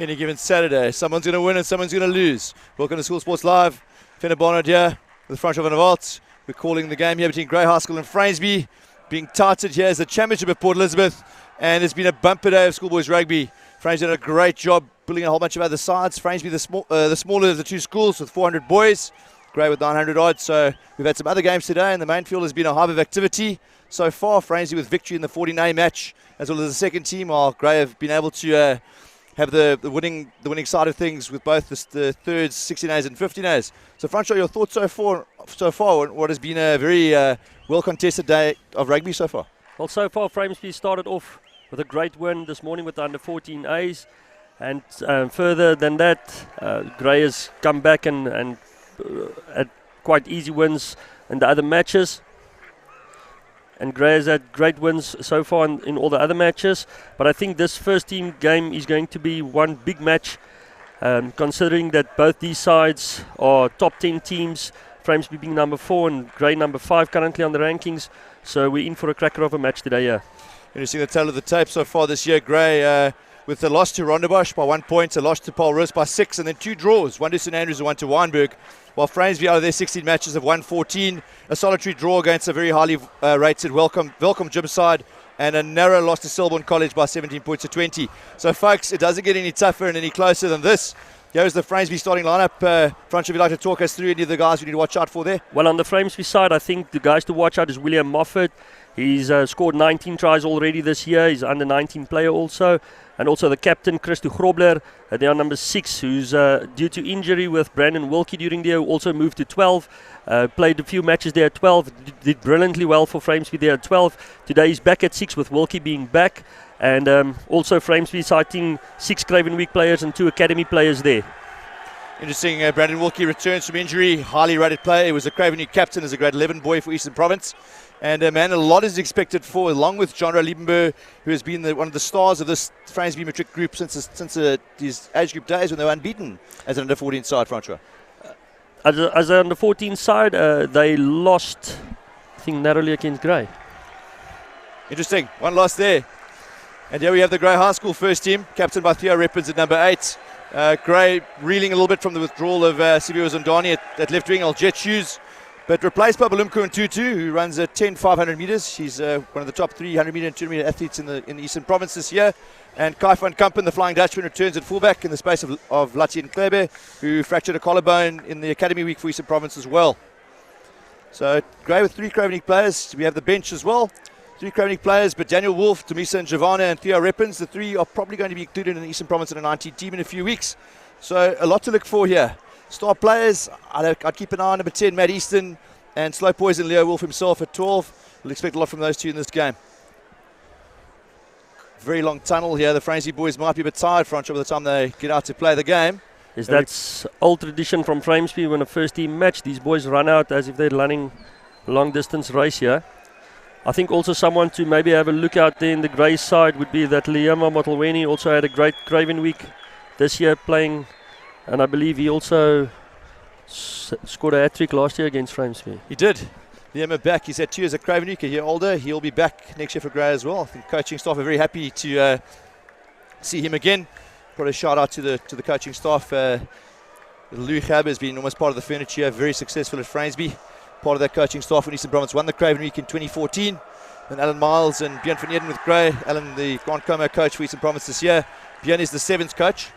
Any given Saturday, someone's going to win and someone's going to lose. Welcome to School Sports Live. Fenner Barnard here with front of an vault. We're calling the game here between Grey High School and Framesby. Being touted here as the championship at Port Elizabeth. And it's been a bumper day of schoolboys rugby. Framesby did a great job building a whole bunch of other sides. Framesby the smaller of the two schools with 400 boys. Grey with 900 odd. So we've had some other games today, and the main field has been a hive of activity so far. Framesby with victory in the 14A match, as well as the second team, while Grey have been able to have the winning side of things with both the thirds, 16As and 15As. So, Francois, your thoughts so far on what has been a very well-contested day of rugby so far? Well, so far, Framesby started off with a great win this morning with the under 14As. And further than that, Grey has come back and had quite easy wins in the other matches. And Grey has had great wins so far in all the other matches. But I think this first team game is going to be one big match, considering that both these sides are top 10 teams, Framesby being number 4 and Grey number 5 currently on the rankings. So we're in for a cracker of a match today, yeah. Interesting, the tale of the tape so far this year. Grey with a loss to Rondebosch by 1 point, a loss to Paul Roos by 6, and then 2 draws, 1 to St Andrews and 1 to Wynberg. While Framesby out of their 16 matches have won 14, a solitary draw against a very highly rated Welcome Gym side, and a narrow loss to Selborne College by 17 points to 20. So, folks, it doesn't get any tougher and any closer than this. Here's the Framesby starting lineup. Franch, if you'd like to talk us through any of the guys we need to watch out for there? Well, on the Framesby side, I think the guys to watch out is William Moffat. He's scored 19 tries already this year. He's under 19 player also. And also the captain, Christo Grobler, they are number 6, who's due to injury with Brandon Wilkie during the year, who also moved to 12. Played a few matches there at 12. Did brilliantly well for Framesby there at 12. Today he's back at 6 with Wilkie being back. And also Framesby citing 6 Craven Week players and 2 academy players there. Interesting, Brandon Wilkie returns from injury, highly rated player. He was a Craven Week captain as a grade 11 boy for Eastern Province. And man, a lot is expected for, along with John Liebenberg, who has been one of the stars of this Framesby matric group since his age group days when they were unbeaten as an under 14 side, Francois. As an under 14 side, they lost, I think, narrowly against Grey. Interesting, one loss there. And here we have the Grey High School first team, captained by Theo Reppins at number 8. Grey reeling a little bit from the withdrawal of Sibio Zondani at left wing, Aljet Shoes. But replaced by Balumko Ntutu, who runs a 10-500 meters. He's one of the top 300 meter and 200 meter athletes in the Eastern Province this year. And Kai van Kampen, the Flying Dutchman, returns at fullback in the space of Latien Klebe, who fractured a collarbone in the Academy Week for Eastern Province as well. So Grey with 3 Craven League players. We have the bench as well. 3 Craven League players, but Daniel Wolf, Tamisa and Giovanna and Theo Reppins, the 3 are probably going to be included in the Eastern Province in a 19 team in a few weeks. So a lot to look for here. Star players, I'd keep an eye on number 10, Matt Easton, and Slow Poison Leo Wolf himself at 12. We'll expect a lot from those 2 in this game. Very long tunnel here. The Framesby boys might be a bit tired, Francois, by the time they get out to play the game. Yes, that's old tradition from Framesby. When a first team match, these boys run out as if they're running a long distance race here. I think also someone to maybe have a look out there in the Grey side would be that Liama Motolweni also had a great Craven Week this year playing, and I believe he also scored a hat-trick last year against Framesby. He did. Liam back. He's had 2 years at Craven Week, a year older. He'll be back next year for Grey as well. I think coaching staff are very happy to see him again. Probably a shout out to the coaching staff. Lou Gab has been almost part of the furniture, very successful at Framesby. Part of that coaching staff when Eastern Province won the Craven Week in 2014. And Alan Miles and Björn van Eden with Grey. Alan, the Grand Como coach for Eastern Province this year. Björn is the 7th coach.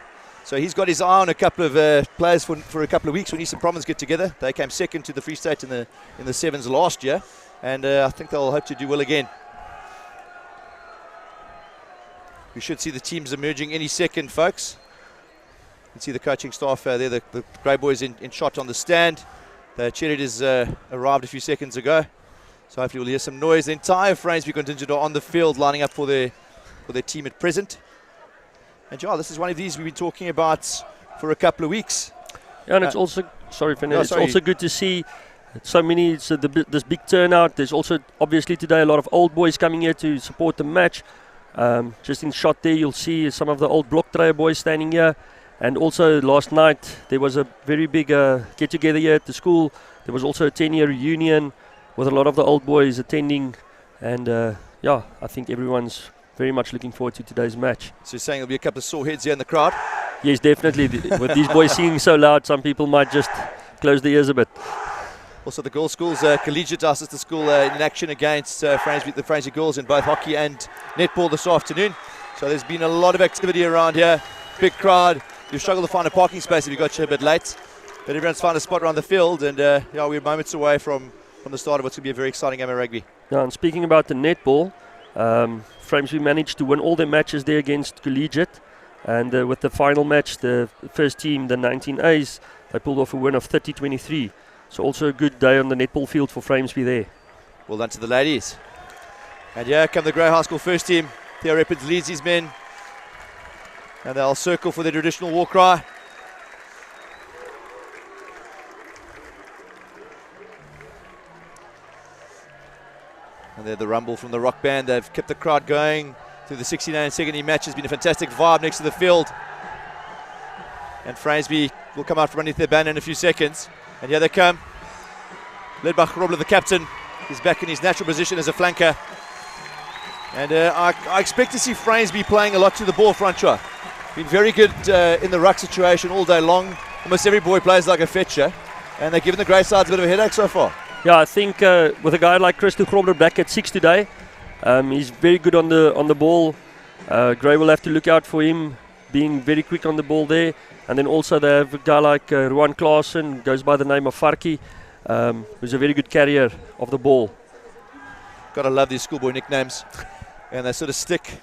So he's got his eye on a couple of players for a couple of weeks when Eastern Province get together. They came second to the Free State in the 7s last year, and I think they'll hope to do well again. We should see the teams emerging any second, folks. You can see the coaching staff there, the Grey boys in shot on the stand. The cheerleaders arrived a few seconds ago, so hopefully we'll hear some noise. The entire Framesby contingent are on the field lining up for their team at present. And this is one of these we've been talking about for a couple of weeks. Yeah, and it's also, also good to see so many, this big turnout. There's also obviously today a lot of old boys coming here to support the match. Just in shot there, you'll see some of the old block trayer boys standing here. And also last night, there was a very big get-together here at the school. There was also a 10-year reunion with a lot of the old boys attending. And I think everyone's very much looking forward to today's match. So you're saying there'll be a couple of sore heads here in the crowd? Yes, definitely. With these boys singing so loud, some people might just close their ears a bit. Also, the girls' schools, collegiate, our sister school, in action against the Framesby girls in both hockey and netball this afternoon. So there's been a lot of activity around here. Big crowd. You struggle to find a parking space if you got here a bit late. But everyone's found a spot around the field, and yeah, we're moments away from the start of what's going to be a very exciting game of rugby. Yeah, and speaking about the netball, Framesby managed to win all their matches there against collegiate. And with the final match, the first team, the 19As, they pulled off a win of 30-23. So also a good day on the netball field for Framesby there. Well done to the ladies. And here come the Grey High School first team. Theo Reppins leads his men. And they'll circle for their traditional war cry. And they're the rumble from the rock band. They've kept the crowd going through the 69 second match. Has been a fantastic vibe next to the field. And Framesby will come out from underneath their banner in a few seconds. And here they come. Led by Grobler, the captain. He's back in his natural position as a flanker. And I expect to see Framesby playing a lot to the ball front row. Been very good in the ruck situation all day long. Almost every boy plays like a fetcher. And they're giving the Grey sides a bit of a headache so far. Yeah, I think with a guy like Christo Grobler back at 6 today, he's very good on the ball. Grey will have to look out for him being very quick on the ball there. And then also they have a guy like Ruan Klaassen, goes by the name of Farki, who's a very good carrier of the ball. Gotta love these schoolboy nicknames. And they sort of stick.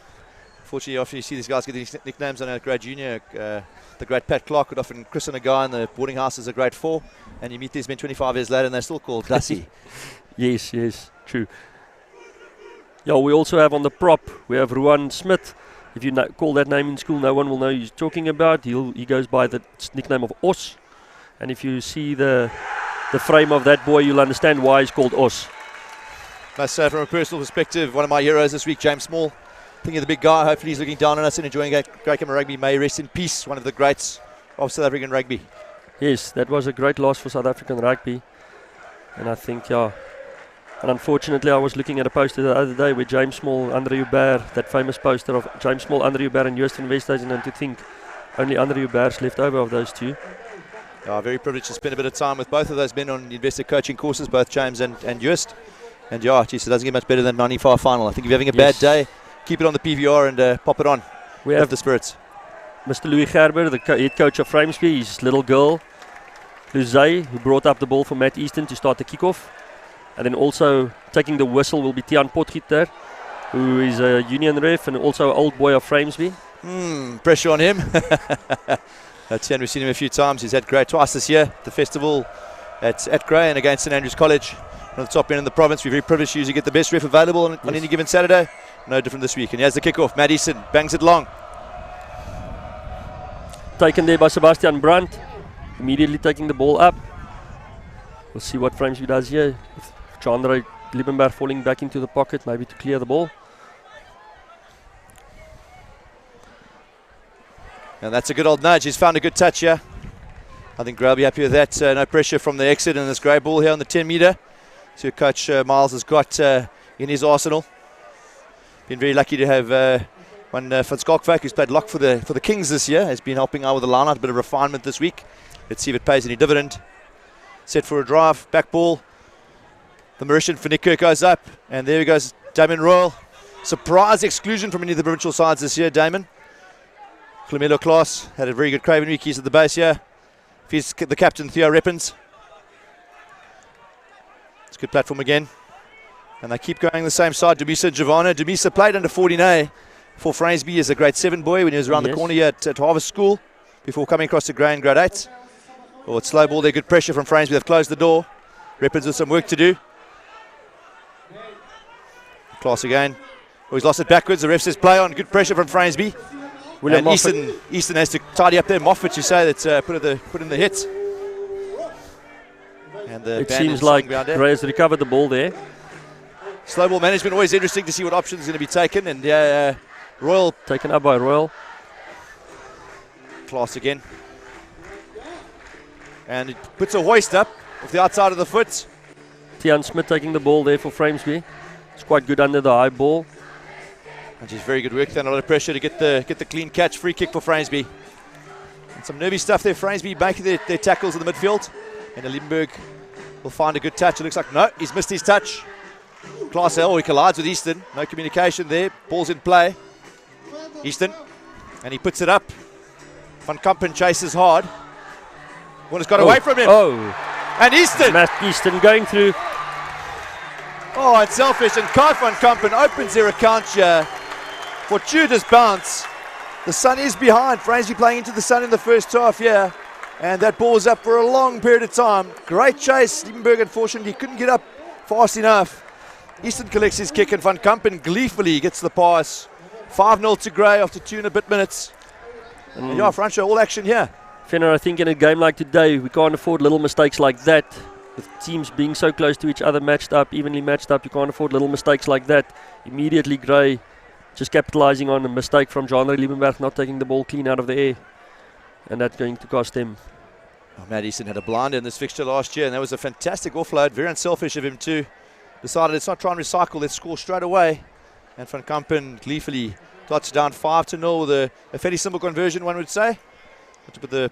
Fortunately, often you see these guys get these nicknames on a grade junior. The great Pat Clark would often christen a guy in the boarding house as a grade 4. And you meet these men 25 years later and they're still called Dusty. Yes, true. Yeah, we also have on the prop, we have Ruan Smith. If you call that name in school, no one will know who you're talking about. He goes by the nickname of Os. And if you see the frame of that boy, you'll understand why he's called Os. Must say, from a personal perspective, one of my heroes this week, James Small. Thinking of the big guy. Hopefully he's looking down on us and enjoying a great game of rugby. May he rest in peace, one of the greats of South African rugby. Yes, that was a great loss for South African rugby. And I think, yeah. And unfortunately, I was looking at a poster the other day with James Small, Andre Hubert, that famous poster of James Small, Andre Hubert and Joost van Westhuizen, and to think only Andre Hubert's left over of those two. Yeah, very privileged to spend a bit of time with both of those men on investor coaching courses, both James and Joost. And yeah, geez, it doesn't get much better than 95 final. I think if you're having a bad day, keep it on the PVR and pop it on. We have the spirits. Mr. Louis Gerber, the head coach of Framesby, his little girl, Luzay, who brought up the ball for Matt Easton to start the kickoff. And then also taking the whistle will be Tian Potgieter, who is a union ref and also an old boy of Framesby. Pressure on him. Tian, we've seen him a few times. He's had Grey twice this year. The festival at Grey and against St Andrews College. On the top end in the province, we're very privileged to usually get the best ref available on any given Saturday. No different this week. And here's the kickoff. Matt Easton bangs it long. Taken there by Sebastian Brandt. Immediately taking the ball up. We'll see what Framesby does here. Chandra Liebenberg falling back into the pocket, maybe to clear the ball. And that's a good old nudge. He's found a good touch here. I think Grey will be happy with that. No pressure from the exit and this Grey ball here on the 10 metre. So Coach Miles has got in his arsenal. Been very lucky to have one Van Skalkvak, who's played lock for the Kings this year. Has been helping out with the line-out, a bit of refinement this week. Let's see if it pays any dividend. Set for a drive, back ball. The Mauritian for Nick Kirk goes up, and there he goes, Damon Royal. Surprise exclusion from any of the provincial sides this year, Damon. Clemelo Klaas had a very good Craven week. He's at the base here. He's the captain, Theo Reppins. It's a good platform again. And they keep going the same side, Dumisa Giovanna. Dumisa played under 14A for Framesby as a grade 7 boy when he was around the corner here at Hoërskool before coming across to Grey in grade 8. Oh, it's slow ball there, good pressure from Framesby. They've closed the door. Reppins with some work to do. Class again. Oh, he's lost it backwards. The ref says play on. Good pressure from Framesby. And Easton has to tidy up there. Moffat, you say, that put in the hits. And the it seems like Grey has recovered the ball there. Slow ball management, always interesting to see what options are going to be taken. And Royal. Taken up by Royal. Class again. And it puts a hoist up off the outside of the foot. Tian Smith taking the ball there for Framesby. It's quite good under the high ball. And just very good work there, a lot of pressure to get the clean catch. Free kick for Framesby. And some nervy stuff there. Framesby making their tackles in the midfield. And Liebenberg will find a good touch. It looks like, no, he's missed his touch. Class L, he collides with Easton. No communication there. Ball's in play. Easton. And he puts it up. Van Kampen chases hard. One has got away from him. Oh. And Easton. Matt Easton going through. Oh, it's selfish. And Kai Van Kampen opens their account here. Fortuitous bounce. The sun is behind. Framesby playing into the sun in the first half here. And that ball was up for a long period of time. Great chase. Liebenberg, unfortunately, couldn't get up fast enough. Easton collects his kick and Van Kampen gleefully gets the pass. 5-0 to Grey after 2 and a bit minutes. And yeah, Franco, all action here. Fenner, I think in a game like today, we can't afford little mistakes like that. With teams being so close to each other, matched up, evenly matched up, you can't afford little mistakes like that. Immediately Grey just capitalizing on a mistake from Jean-Louis Liebenberg, not taking the ball clean out of the air. And that's going to cost him. Oh, Matt Easton had a blinder in this fixture last year, and that was a fantastic offload. Very unselfish of him too. Decided let's not try and recycle, let's score straight away. And Van Kampen gleefully got down 5-0 with a fairly simple conversion, one would say. But to put the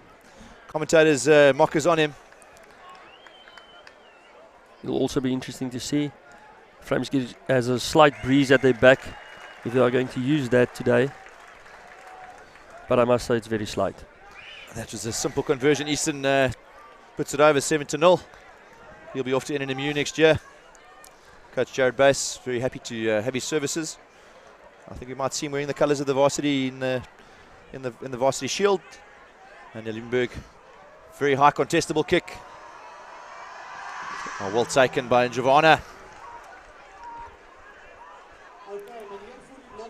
commentators' mockers on him. It'll also be interesting to see. Framesby has a slight breeze at their back if they are going to use that today. But I must say it's very slight. That was a simple conversion. Easton puts it over 7-0. He'll be off to NNMU next year. Coach Jared Bass, very happy to have his services. I think we might see him wearing the colours of the varsity in the varsity shield. And Liebenberg, very high contestable kick. Oh, well taken by Giovanna.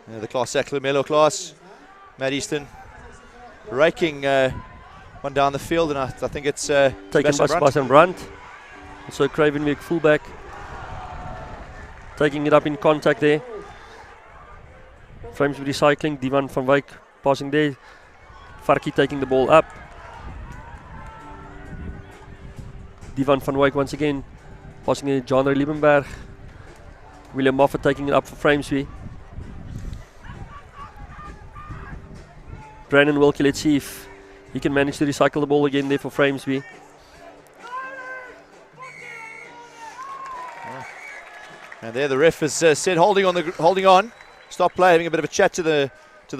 The class Melo class. Matt Easton raking one down the field, and I think it's taken by Sebastian Brandt. Also Cravenbeek fullback. Taking it up in contact there. Framesby recycling. Divan van Wyk passing there. Farki taking the ball up. Divan van Wyk once again passing it. Jean-Louis Liebenberg. William Moffat taking it up for Framesby. Brandon Wilkie, let's see if he can manage to recycle the ball again there for Framesby. And there the ref has said holding on. Stop play, having a bit of a chat to the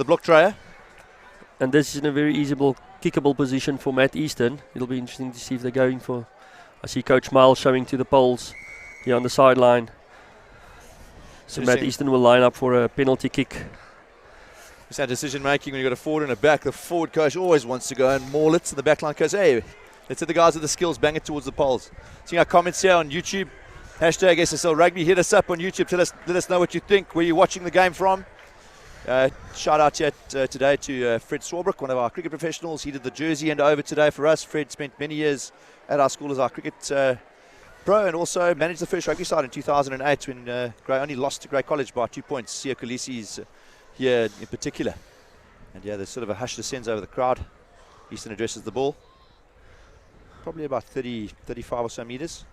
block trayer. And this is in a very easyable, kickable position for Matt Easton. It'll be interesting to see if they're going for. I see Coach Miles showing to the poles here on the sideline. So Matt Easton will line up for a penalty kick. It's that decision making when you've got a forward and a back. The forward coach always wants to go and Morlitz, and the back line goes, hey, let's hit the guys with the skills, bang it towards the poles. Seeing our comments here on YouTube. Hashtag SSL Rugby. Hit us up on YouTube. Let us know what you think. Where you're watching the game from. Shout out here today to Fred Swarbrook, one of our cricket professionals. He did the jersey and over today for us. Fred spent many years at our school as our cricket pro, and also managed the first rugby side in 2008 when Grey only lost to Grey College by 2 points. Sia Khaleesi's here in particular. And yeah, there's sort of a hush descends over the crowd. Easton addresses the ball. Probably about 35 or so meters.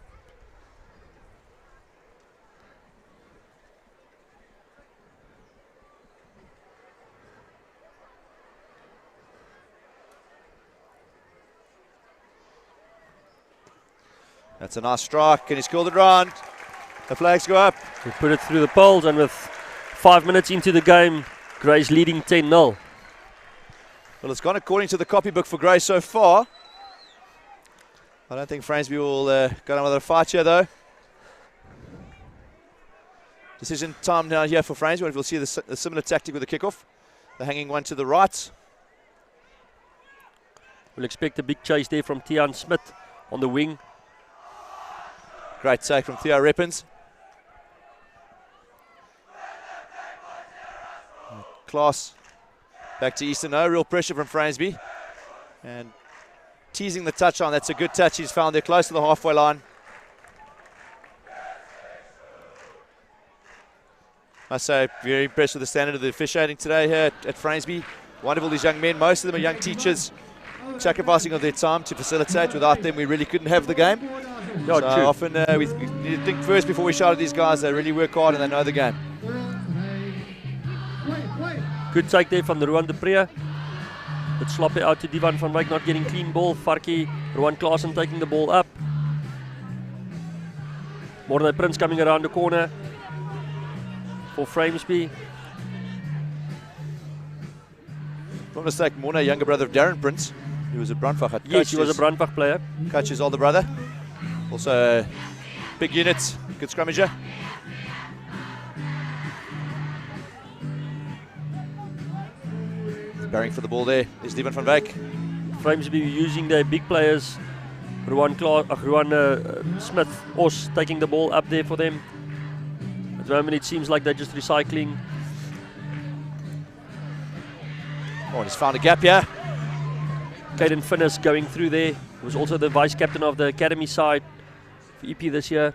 That's a nice strike, and he's called it round. The flags go up. He put it through the poles, and with 5 minutes into the game, Grey's leading 10-0. Well, it's gone according to the copybook for Grey so far. I don't think Framesby will go down with a fight here, though. Decision time now here for Framesby. We'll see a similar tactic with the kickoff. The hanging one to the right. We'll expect a big chase there from Tian Smith on the wing. Great take from Theo Reppens. Class back to Easton. No real pressure from Framesby. And teasing the touch on. That's a good touch he's found there close to the halfway line. I say very impressed with the standard of the officiating today here at Framesby. Wonderful, these young men. Most of them are young teachers sacrificing of their time to facilitate. Without them, we really couldn't have the game. So often we need to think first before we shout at these guys. They really work hard and they know the game. Good take there from the Ruan de Pre. Bit sloppy out to Divan van Wyk, not getting clean ball. Farkie, Rowan Klaasen taking the ball up. Morne Prince coming around the corner for Framesby. Not mistake, Morne, younger brother of Darren Prince, who was a Brandbach. Yes, he was a Brandbach player. Coach his older brother. Also a big unit, good scrummager. Barring for the ball there is Divan van Wyk. Framesby using their big players. Rowan Smith, Os taking the ball up there for them. At the moment it seems like they're just recycling. Oh, he's found a gap here. Caden Finnis going through there. He was also the vice captain of the academy side for EP this year.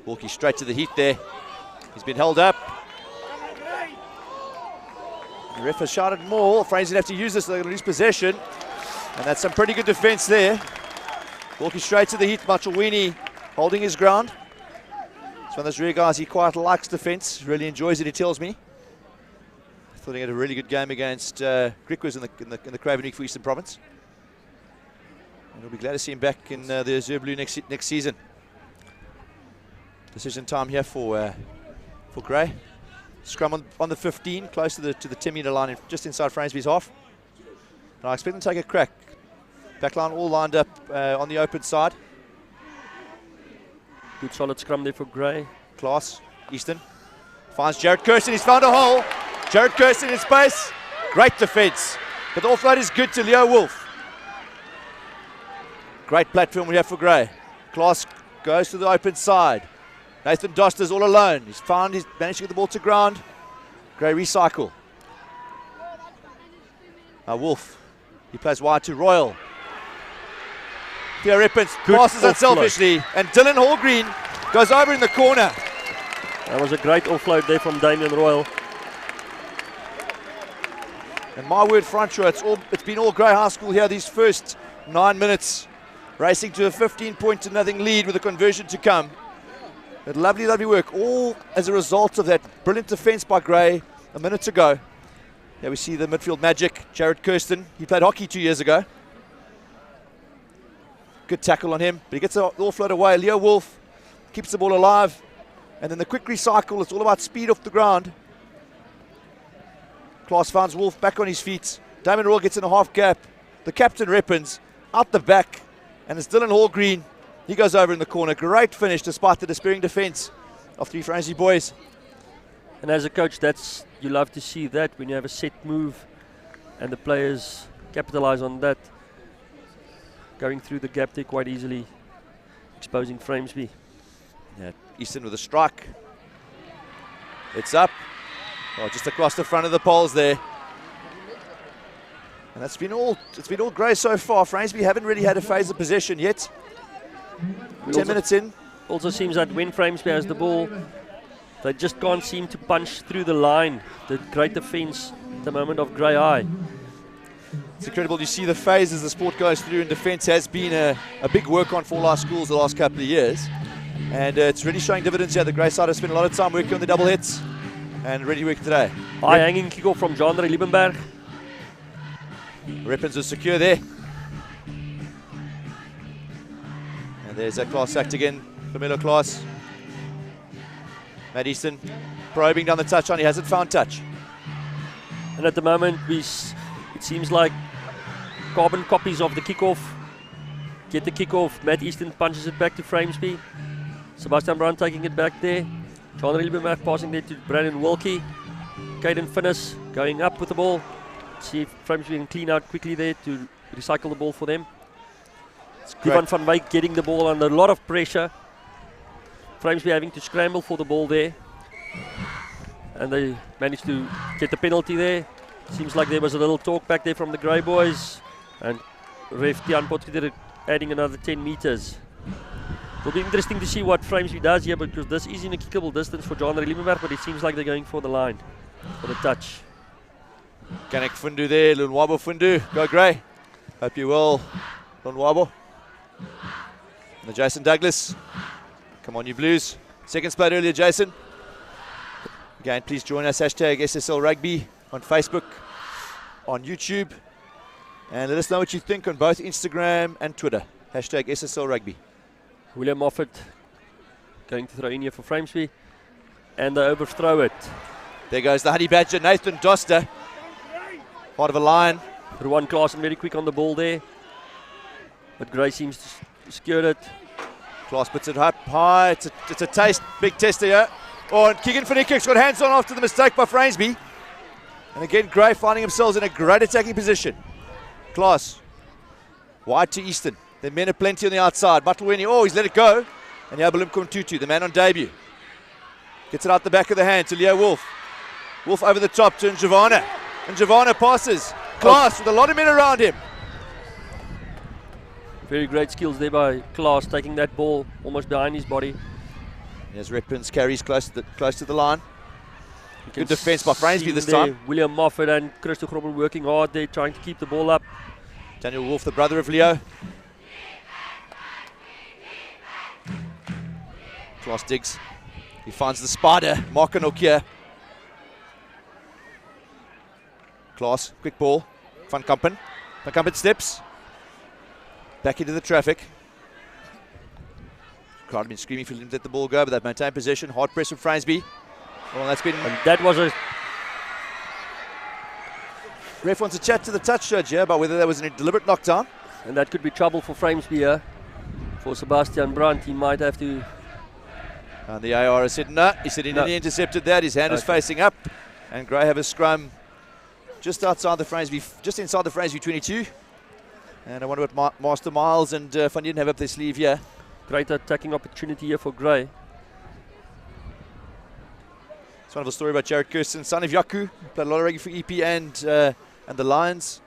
Walkie straight to the heat there. He's been held up. The ref has shouted more. Fraser have to use this, they're going to lose possession. And that's some pretty good defense there. Walking straight to the heat, Machawini holding his ground. It's one of those rear guys, he quite likes defense, really enjoys it, he tells me. I thought he had a really good game against Griquas in the Craven for Eastern Province. And we'll be glad to see him back in the Azure Blue next season. Decision time here for Grey. Scrum on the 15, close to the 10-metre line, just inside Framesby's half. And I expect them to take a crack. Backline all lined up on the open side. Good solid scrum there for Grey. Class, Easton. Finds Jared Kirsten, he's found a hole. Jared Kirsten in space. Great defence. But the offload is good to Leo Wolf. Great platform we have for Grey. Class goes to the open side. Nathan Doster's all alone. He's managed to get the ball to ground. Grey recycle. Now Wolf. He plays wide to Royal. Theo Rippins passes unselfishly. And Dylan Hallgreen goes over in the corner. That was a great offload there from Damien Royal. And my word, front row, it's been all Grey High School here these first 9 minutes. Racing to a 15-0 lead with a conversion to come. But lovely, lovely work, all as a result of that brilliant defence by Grey a minute ago. Here we see the midfield magic, Jared Kirsten. He played hockey 2 years ago. Good tackle on him, but he gets the offload away. Leo Wolf keeps the ball alive. And then the quick recycle, it's all about speed off the ground. Klaas finds Wolf back on his feet. Damon Royal gets in a half gap. The captain Rippins out the back. And it's Dylan Hallgreen. He goes over in the corner. Great finish despite the despairing defence of three Framesby boys. And as a coach, you love to see that when you have a set move and the players capitalise on that. Going through the gap there quite easily, exposing Framesby. Yeah, Easton with a strike. It's up. Oh, just across the front of the poles there. And it's been all Grey so far. Framesby haven't really had a phase of possession yet. 10 minutes in. Also seems that when Framesby has the ball, they just can't seem to punch through the line. The great defence at the moment of Grey High. It's incredible. You see the phases the sport goes through, and defence has been a big work on for all our schools the last couple of years. And it's really showing dividends here. The Grey side has spent a lot of time working on the double hits and ready working today. High hanging kick-off from Jandre Liebenberg. Rippins is secure there. And there's that Klaas sacked again. Camilo Klaas. Matt Easton probing down the touchline. He hasn't found touch. And at the moment, it seems like carbon copies of the kickoff. Get the kickoff. Matt Easton punches it back to Framesby. Sebastian Brown taking it back there. Jandre Liebenberg passing there to Brandon Wilkie. Caden Finnis going up with the ball. See if Framesby can clean out quickly there to recycle the ball for them. Ivan van Wyk getting the ball under a lot of pressure. Framesby having to scramble for the ball there. And they managed to get the penalty there. Seems like there was a little talk back there from the Grey boys. And ref Tian Potgieter adding another 10 meters. It'll be interesting to see what Framesby does here, because this is in a kickable distance for Jandre Liebenberg, but it seems like they're going for the line, for the touch. Kanek Fundu there, Lunwabo Fundu. Go Grey. Hope you well, Lunwabo. And Jason Douglas. Come on, you Blues. Seconds played earlier, Jason. Again, please join us, hashtag SSL Rugby on Facebook. on YouTube. And let us know what you think on both Instagram and Twitter. Hashtag SSL Rugby. William Moffat going to throw in here for Framesby. And they overthrow it. There goes the Honey Badger, Nathan Doster. Part of a line. Ruan Klaasen very quick on the ball there. But Gray seems to secure it. Klaas puts it up high. It's a taste, big tester here. Oh, and Keegan Finneycook's got hands on after the mistake by Framesby. And again, Gray finding themselves in a great attacking position. Klaas, wide to Easton. Their men are plenty on the outside. Matulweni, oh, he's let it go. And Yabalumkum Tutu, the man on debut. Gets it out the back of the hand to Leo Wolf. Wolf over the top to Njavana. And Njavana passes. Klaas with a lot of men around him. Very great skills there by Klaas, taking that ball almost behind his body. As Redpins carries close to the line. Good defence by Framesby this time. William Moffat and Christo Grobbel working hard there, trying to keep the ball up. Daniel Wolf, the brother of Leo. Klaas digs. He finds the spider, Markanokia. Klaas, quick ball. Van Kampen. Van Kampen steps. Back into the traffic. Crowd have been screaming for him to let the ball go, but they've maintained possession. Hard press from Framesby. Well, that's been. And that was a. Ref wants to chat to the touch judge here about whether that was a deliberate knockdown. And that could be trouble for Framesby here. For Sebastian Brandt, he might have to. And the AR has said no. He said he nearly intercepted that. His hand is facing up. And Gray have a scrum just outside the Framesby, just inside the Framesby 22. And I wonder what Master Miles and Van Dien have up their sleeve here. Great attacking opportunity here for Gray. It's one of a story about Jared Kirsten, son of Yaku. Played a lot of rugby for EP and the Lions.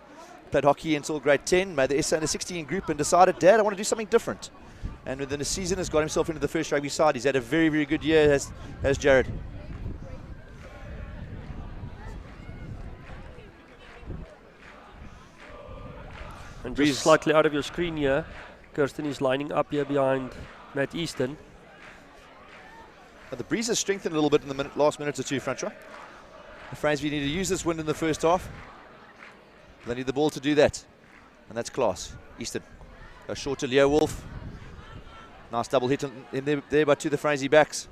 Played hockey until grade 10. Made the SA under 16 group and decided, Dad, I want to do something different. And within a season has got himself into the first rugby side. He's had a very, very good year, as Jared. And just slightly out of your screen here, Kirsten is lining up here behind Matt Easton. But the breeze has strengthened a little bit in the last minute or two, Francois. The Framesby need to use this wind in the first half. They need the ball to do that. And that's Klaas. Easton goes short to Leo Wolf. Nice double hit in there by two of the Framesby backs.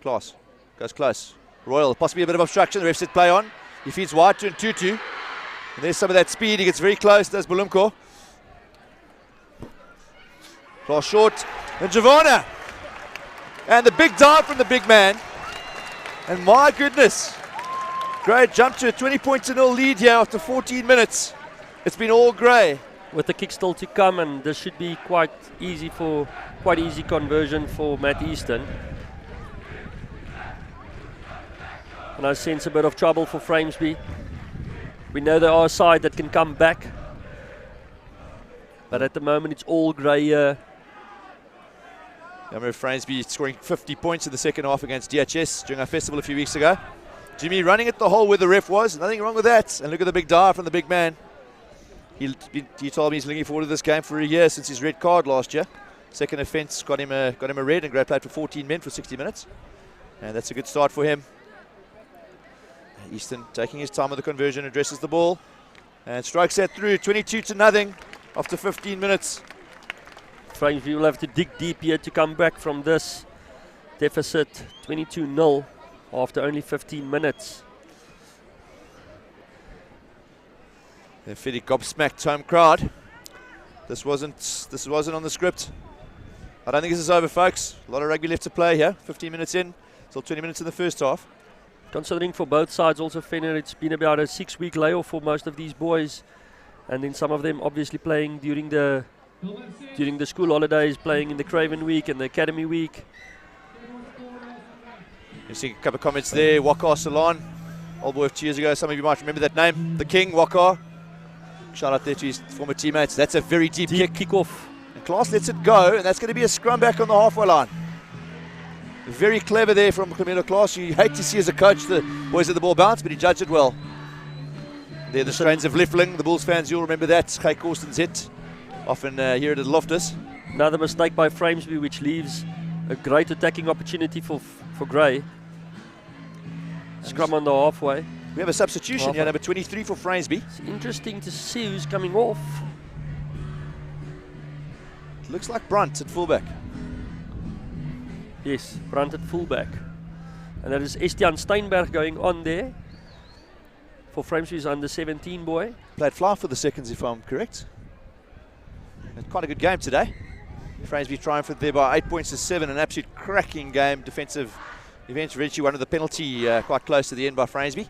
Klaas goes close. Royal, possibly a bit of obstruction. The ref said play on. He feeds wide to Ntutu. And there's some of that speed. He gets very close. Does Bulumko. Klaas short. And Javana. And the big dive from the big man. And my goodness. Gray jumped to a 20-0 lead here after 14 minutes. It's been all Gray. With the kick still to come, and this should be quite easy conversion for Matt Easton. And I sense a bit of trouble for Framesby. We know there are a side that can come back, but at the moment it's all Gray here. I remember Framesby scoring 50 points in the second half against DHS during our festival a few weeks ago. Jimmy running at the hole where the ref was, nothing wrong with that. And look at the big dive from the big man. He told me he's looking forward to this game for a year since his red card last year. Second offence got him a red, and Gray played for 14 men for 60 minutes. And that's a good start for him. Easton taking his time with the conversion, addresses the ball and strikes that through. 22-0 after 15 minutes. Framesby will have to dig deep here to come back from this deficit. 22-0 after only 15 minutes. A fairly gobsmacked home crowd. This wasn't on the script. I don't think this is over, folks. A lot of rugby left to play here. 15 minutes in, still 20 minutes in the first half. Considering for both sides also, Fenner, it's been about a 6-week layoff for most of these boys. And then some of them obviously playing during the school holidays, playing in the Craven week and the Academy week. You see a couple of comments there. Wakar Salon, old boy of 2 years ago. Some of you might remember that name. The King, Wakar. Shout out there to his former teammates. That's a very deep kick off. And Klaas lets it go, and that's going to be a scrum back on the halfway line. Very clever there from Camilo Klaas. You hate to see as a coach the boys at the ball bounce, but he judged it well. They're the strains of Liffling. The Bulls fans, you'll remember that. Kay Corsten's hit. Often here at the Loftus. Another mistake by Framesby, which leaves a great attacking opportunity for Gray. Scrum on the halfway. We have a substitution here, number 23 for Framesby. It's interesting to see who's coming off. It looks like Brunt at fullback. Yes, Brandt at fullback. And that is Estian Steinberg going on there for Framesby's under 17 boy. Played fly for the seconds, if I'm correct. And quite a good game today. Framesby triumphed there by 8 points to 7. An absolute cracking game. Defensive events. Eventually one of the penalty quite close to the end by Framesby.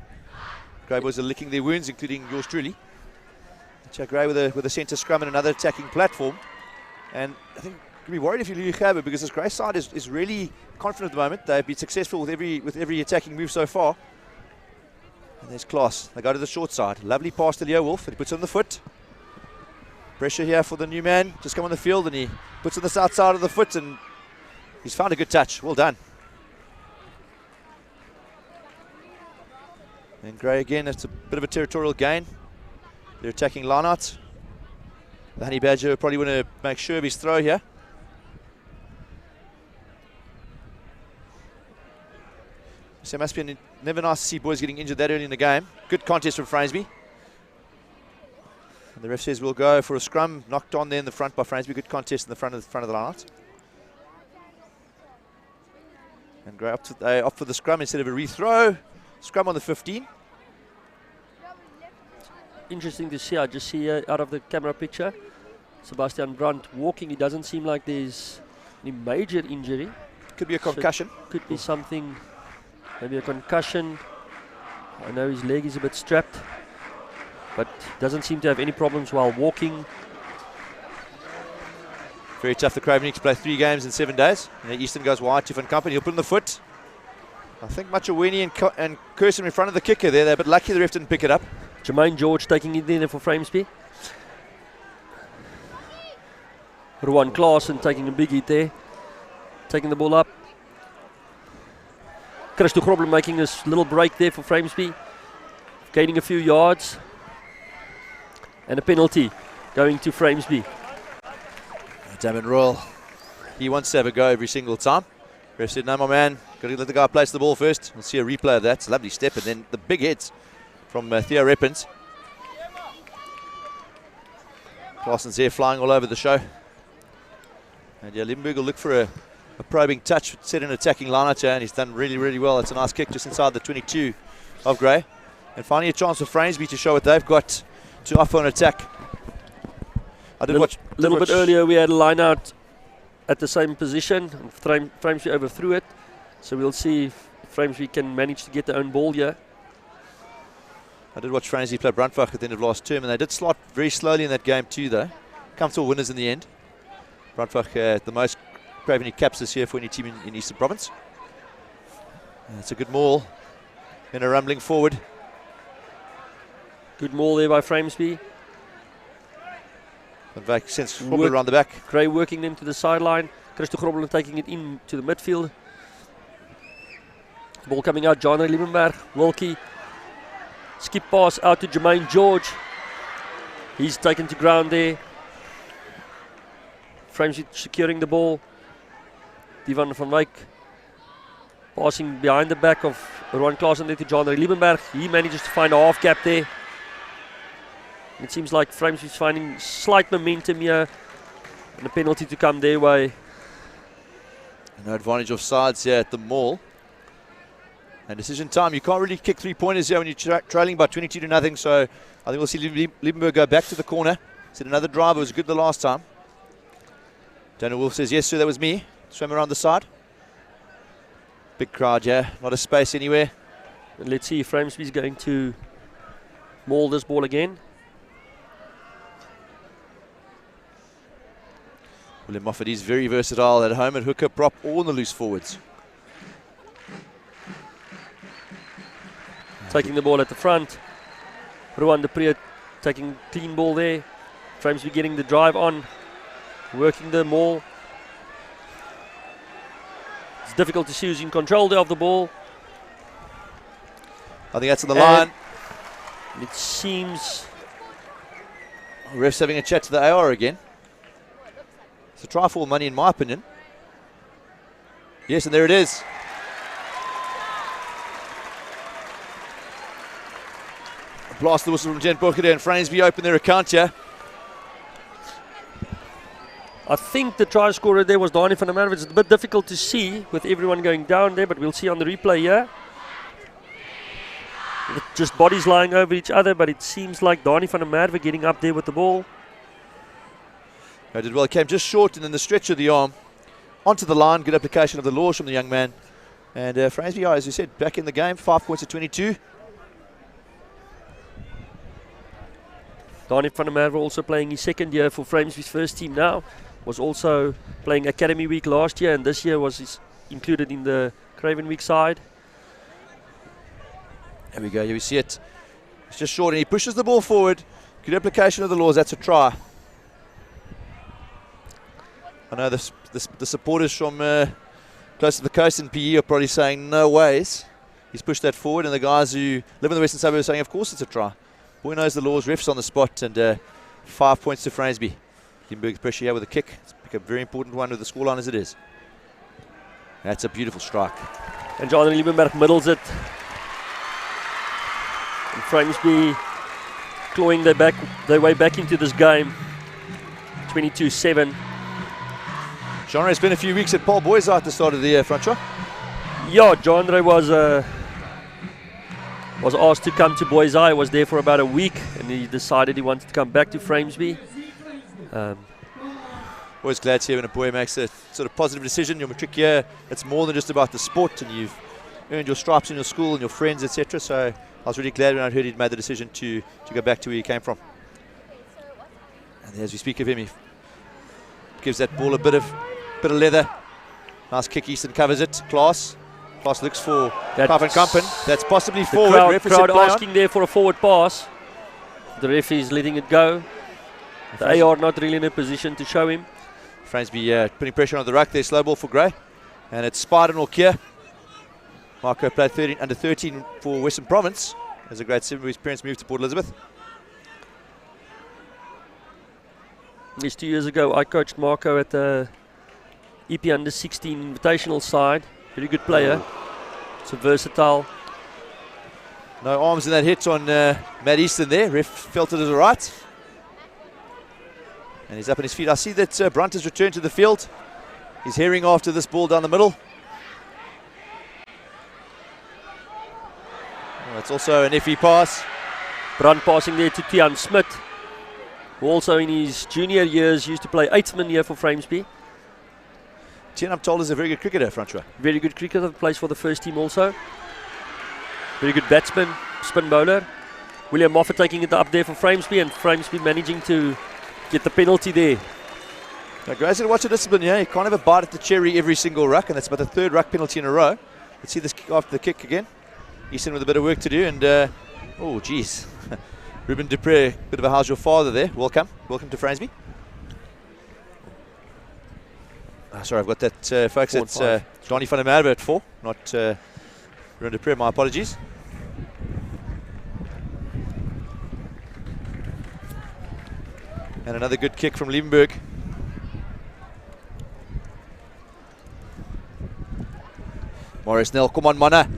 Grey boys are licking their wounds, including yours truly. Chuck Grey with a centre scrum and another attacking platform. And I think you'll be worried if you lose Gabba, because this Grey side is really confident at the moment. They've been successful with every attacking move so far. And there's Klaas. They go to the short side. Lovely pass to Leo Wolf, and he puts on the foot. Pressure here for the new man. Just come on the field, and he puts on the south side of the foot, and he's found a good touch. Well done. And Grey again, it's a bit of a territorial gain. They're attacking Larnart. The Honey Badger probably want to make sure of his throw here. So it must be never nice to see boys getting injured that early in the game. Good contest from Framesby. And the ref says we'll go for a scrum. Knocked on there in the front by Framesby. Good contest in the front of the Larnart. And Grey opt for the scrum instead of a rethrow. Scrum on the 15. Interesting to see. I just see out of the camera picture Sebastian Brandt walking. It doesn't seem like there's any major injury. Could be a concussion. So could be something, maybe a concussion. I know his leg is a bit strapped, but doesn't seem to have any problems while walking. Very tough. The Craven need to play 3 games in 7 days. And Easton goes wide to Van Kampen. He'll put in the foot. I think Machaweni and Kirsten in front of the kicker there. They're a bit lucky the ref didn't pick it up. Jermaine George taking it in there for Framesby. Ruan Klaasen taking a big hit there. Taking the ball up. Christo Grobler making this little break there for Framesby. Gaining a few yards. And a penalty going to Framesby. Damon Royal, he wants to have a go every single time. Ref said, no, my man, got to let the guy place the ball first. We'll see a replay of that. It's a lovely step. And then the big hits from Theo Reppens. Claasen's there flying all over the show. And yeah, Limburg will look for a probing touch, set an attacking line out here, and he's done really, really well. It's a nice kick just inside the 22 of Grey. And finally a chance for Framesby to show what they've got to offer on attack. I did watch a little bit earlier. We had a line out at the same position, and Framesby overthrew it. So we'll see if Framesby can manage to get their own ball here. I did watch Framesby play Brandvach at the end of last term, and they did slot very slowly in that game too, though. Comfortable winners in the end. Brandvach the most Craven caps this year for any team in Eastern Province. It's a good maul. And a rumbling forward. Good maul there by Framesby. Brandvach sends Grobler around the back. Grey working them to the sideline. Christo Grobler taking it in to the midfield. Ball coming out, John Liebenberg, Wilkie. Skip pass out to Jermaine George. He's taken to ground there. Framesby securing the ball. Divan van Wyk passing behind the back of Ruan Klaasen there to John Liebenberg. He manages to find a half gap there. It seems like Framesby's finding slight momentum here. And a penalty to come their way. No advantage of sides here at the maul. And decision time. You can't really kick 3-pointers here when you're trailing by 22-0. So I think we'll see Liebenberg go back to the corner. Said another drive was good the last time. Daniel Wolf says, yes, sir, that was me. Swim around the side. Big crowd here. Not a space anywhere. And let's see if Framesby's going to maul this ball again. William Moffat is very versatile at home at hooker, prop, or on the loose forwards. Taking the ball at the front. Ruan de Pre taking clean ball there. Framesby getting the drive on. Working the maul. It's difficult to see who's in control there of the ball. I think that's on the line. It seems... Ref's having a chat to the AR again. It's a try for money in my opinion. Yes, and there it is. Blast the whistle from Jen Booker and Framesby open their account here. I think the try scorer there was Dani van der Merwe. It's a bit difficult to see with everyone going down there, but we'll see on the replay here. Just bodies lying over each other, but it seems like Dani van der Merwe getting up there with the ball. I did well, came just short and then the stretch of the arm onto the line. Good application of the laws from the young man. And Framesby, as you said, back in the game, 5 points at 22. Dani van der Merwe also playing his second year for Framesby's first team now. Was also playing Academy Week last year, and this year was included in the Craven Week side. There we go, here we see it. It's just short and he pushes the ball forward. Good application of the laws, that's a try. I know the supporters from close to the coast in PE are probably saying no ways. He's pushed that forward, and the guys who live in the western suburbs are saying of course it's a try. Boy knows the laws, refs on the spot, and 5 points to Framesby. Limburg's pressure here with a kick. It's become a very important one with the scoreline as it is. That's a beautiful strike. And John Liebenberg middles it. And Framesby clawing their way back into this game. 22-7. Genre has been a few weeks at Paul Boys at the start of the year, Francois. Yeah, Genre was asked to come to Boys Eye. Was there for about a week, and he decided he wanted to come back to Framesby. Always glad to hear when a boy makes a sort of positive decision. Your matric year, it's more than just about the sport, and you've earned your stripes in your school and your friends, etc. So I was really glad when I heard he'd made the decision to go back to where he came from. And as we speak of him, he gives that ball a bit of leather. Nice kick, Easton covers it. Klaas looks for Pavan Kampen. That's possibly forward. The crowd asking there for a forward pass. The ref is letting it go. The AR not really in a position to show him. Framesby putting pressure on the ruck there. Slow ball for Gray. And it's Spider Norkia. Marco played under 13 for Western Province as a grade 7 where his parents moved to Port Elizabeth. Yes, 2 years ago I coached Marco at the EP under 16 invitational side. Very good player. So versatile. No arms in that hit on Matt Easton there. Ref felt it as a right. And he's up on his feet. I see that Brunt has returned to the field. He's herring after this ball down the middle. It's also an iffy pass. Brunt passing there to Tian Smith, who also in his junior years used to play 8th man here for Framesby. Tian, I'm told, is a very good cricketer, Francois. Very good cricketer, plays for the first team also. Very good batsman, spin bowler. William Moffat taking it up there for Framesby, and Framesby managing to get the penalty there. Now, guys, watch the discipline here. You can't have a bite at the cherry every single ruck, and that's about the 3rd ruck penalty in a row. Let's see this after the kick again. Easton with a bit of work to do, and oh, geez. Ruben Dupré, bit of a how's your father there. Welcome to Framesby. Sorry, I've got that, folks. It's Dani van der Merwe at 4, not Ruben Dupré. My apologies. And another good kick from Liebenberg. Morris Nell, come on, Mana.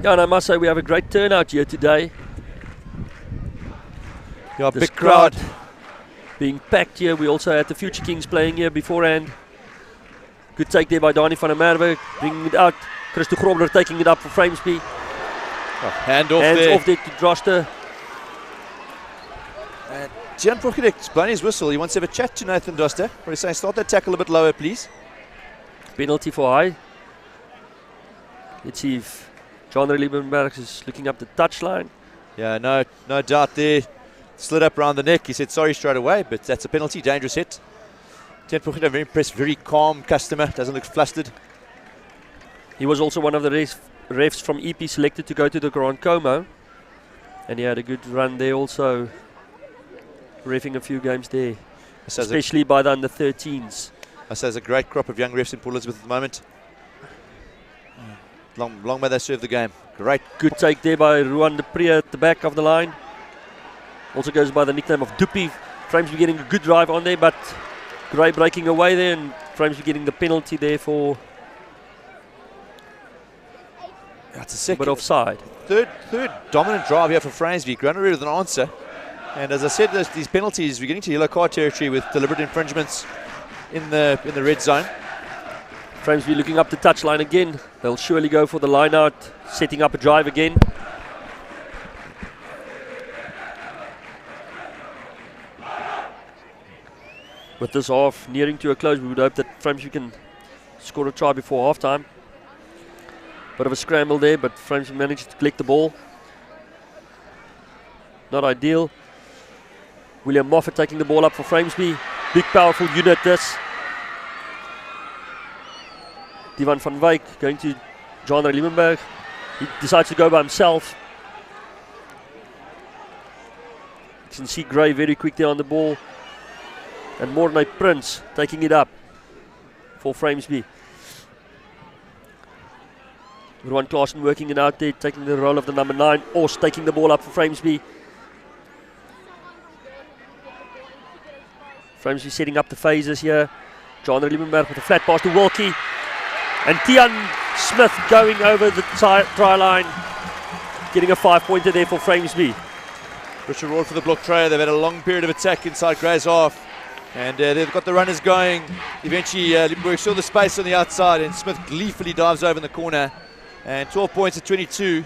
Yeah, and I must say we have a great turnout here today. Yeah, this big crowd being packed here. We also had the Future Kings playing here beforehand. Good take there by Dani van der Merwe, bringing it out. Christo Grobler taking it up for Framesby. Hands off there to Droster. Jan Prokedek's blowing his whistle. He wants to have a chat to Nathan Droster. But he's saying, start that tackle a bit lower, please. Penalty for high. Let's see if John Liebenberg is looking up the touchline. Yeah, no doubt there. Slid up around the neck. He said sorry straight away, but that's a penalty. Dangerous hit. Jan Prokedek, very impressed, very calm customer. Doesn't look flustered. He was also one of the refs from EP selected to go to the Grand Como, and he had a good run there also, reffing a few games there, especially by the under 13s. I say there's a great crop of young refs in Port Elizabeth at the moment. Long may they serve the game. Great. Good take there by Ruan de Pre at the back of the line. Also goes by the nickname of Duppy. Framesby getting a good drive on there, but Gray breaking away there, and Framesby getting the penalty there for It's a second. But offside. Third dominant drive here for Framesby. Grounded with an answer. And as I said, these penalties, we're getting to yellow card territory with deliberate infringements in the red zone. Framesby looking up the touchline again. They'll surely go for the line out, setting up a drive again. With this half nearing to a close, we would hope that Framesby can score a try before half-time. Bit of a scramble there, but Framesby managed to collect the ball. Not ideal. William Moffat taking the ball up for Framesby. Big, powerful unit this. Divan van Wyk going to John Liebenberg. He decides to go by himself. You can see Gray very quick there on the ball. And Mornay Prince taking it up for Framesby. Ruan Klaasen working it out there, taking the role of the number 9. Os taking the ball up for Framesby. Framesby setting up the phases here. John Liebenberg with a flat pass to Wilkie. And Tian Smith going over the try line. Getting a 5-pointer there for Framesby. Richard Ward for the block try. They've had a long period of attack inside Gray's half. And they've got the runners going. Eventually, Liebenberg saw the space on the outside, and Smith gleefully dives over in the corner. And 12 points at 22.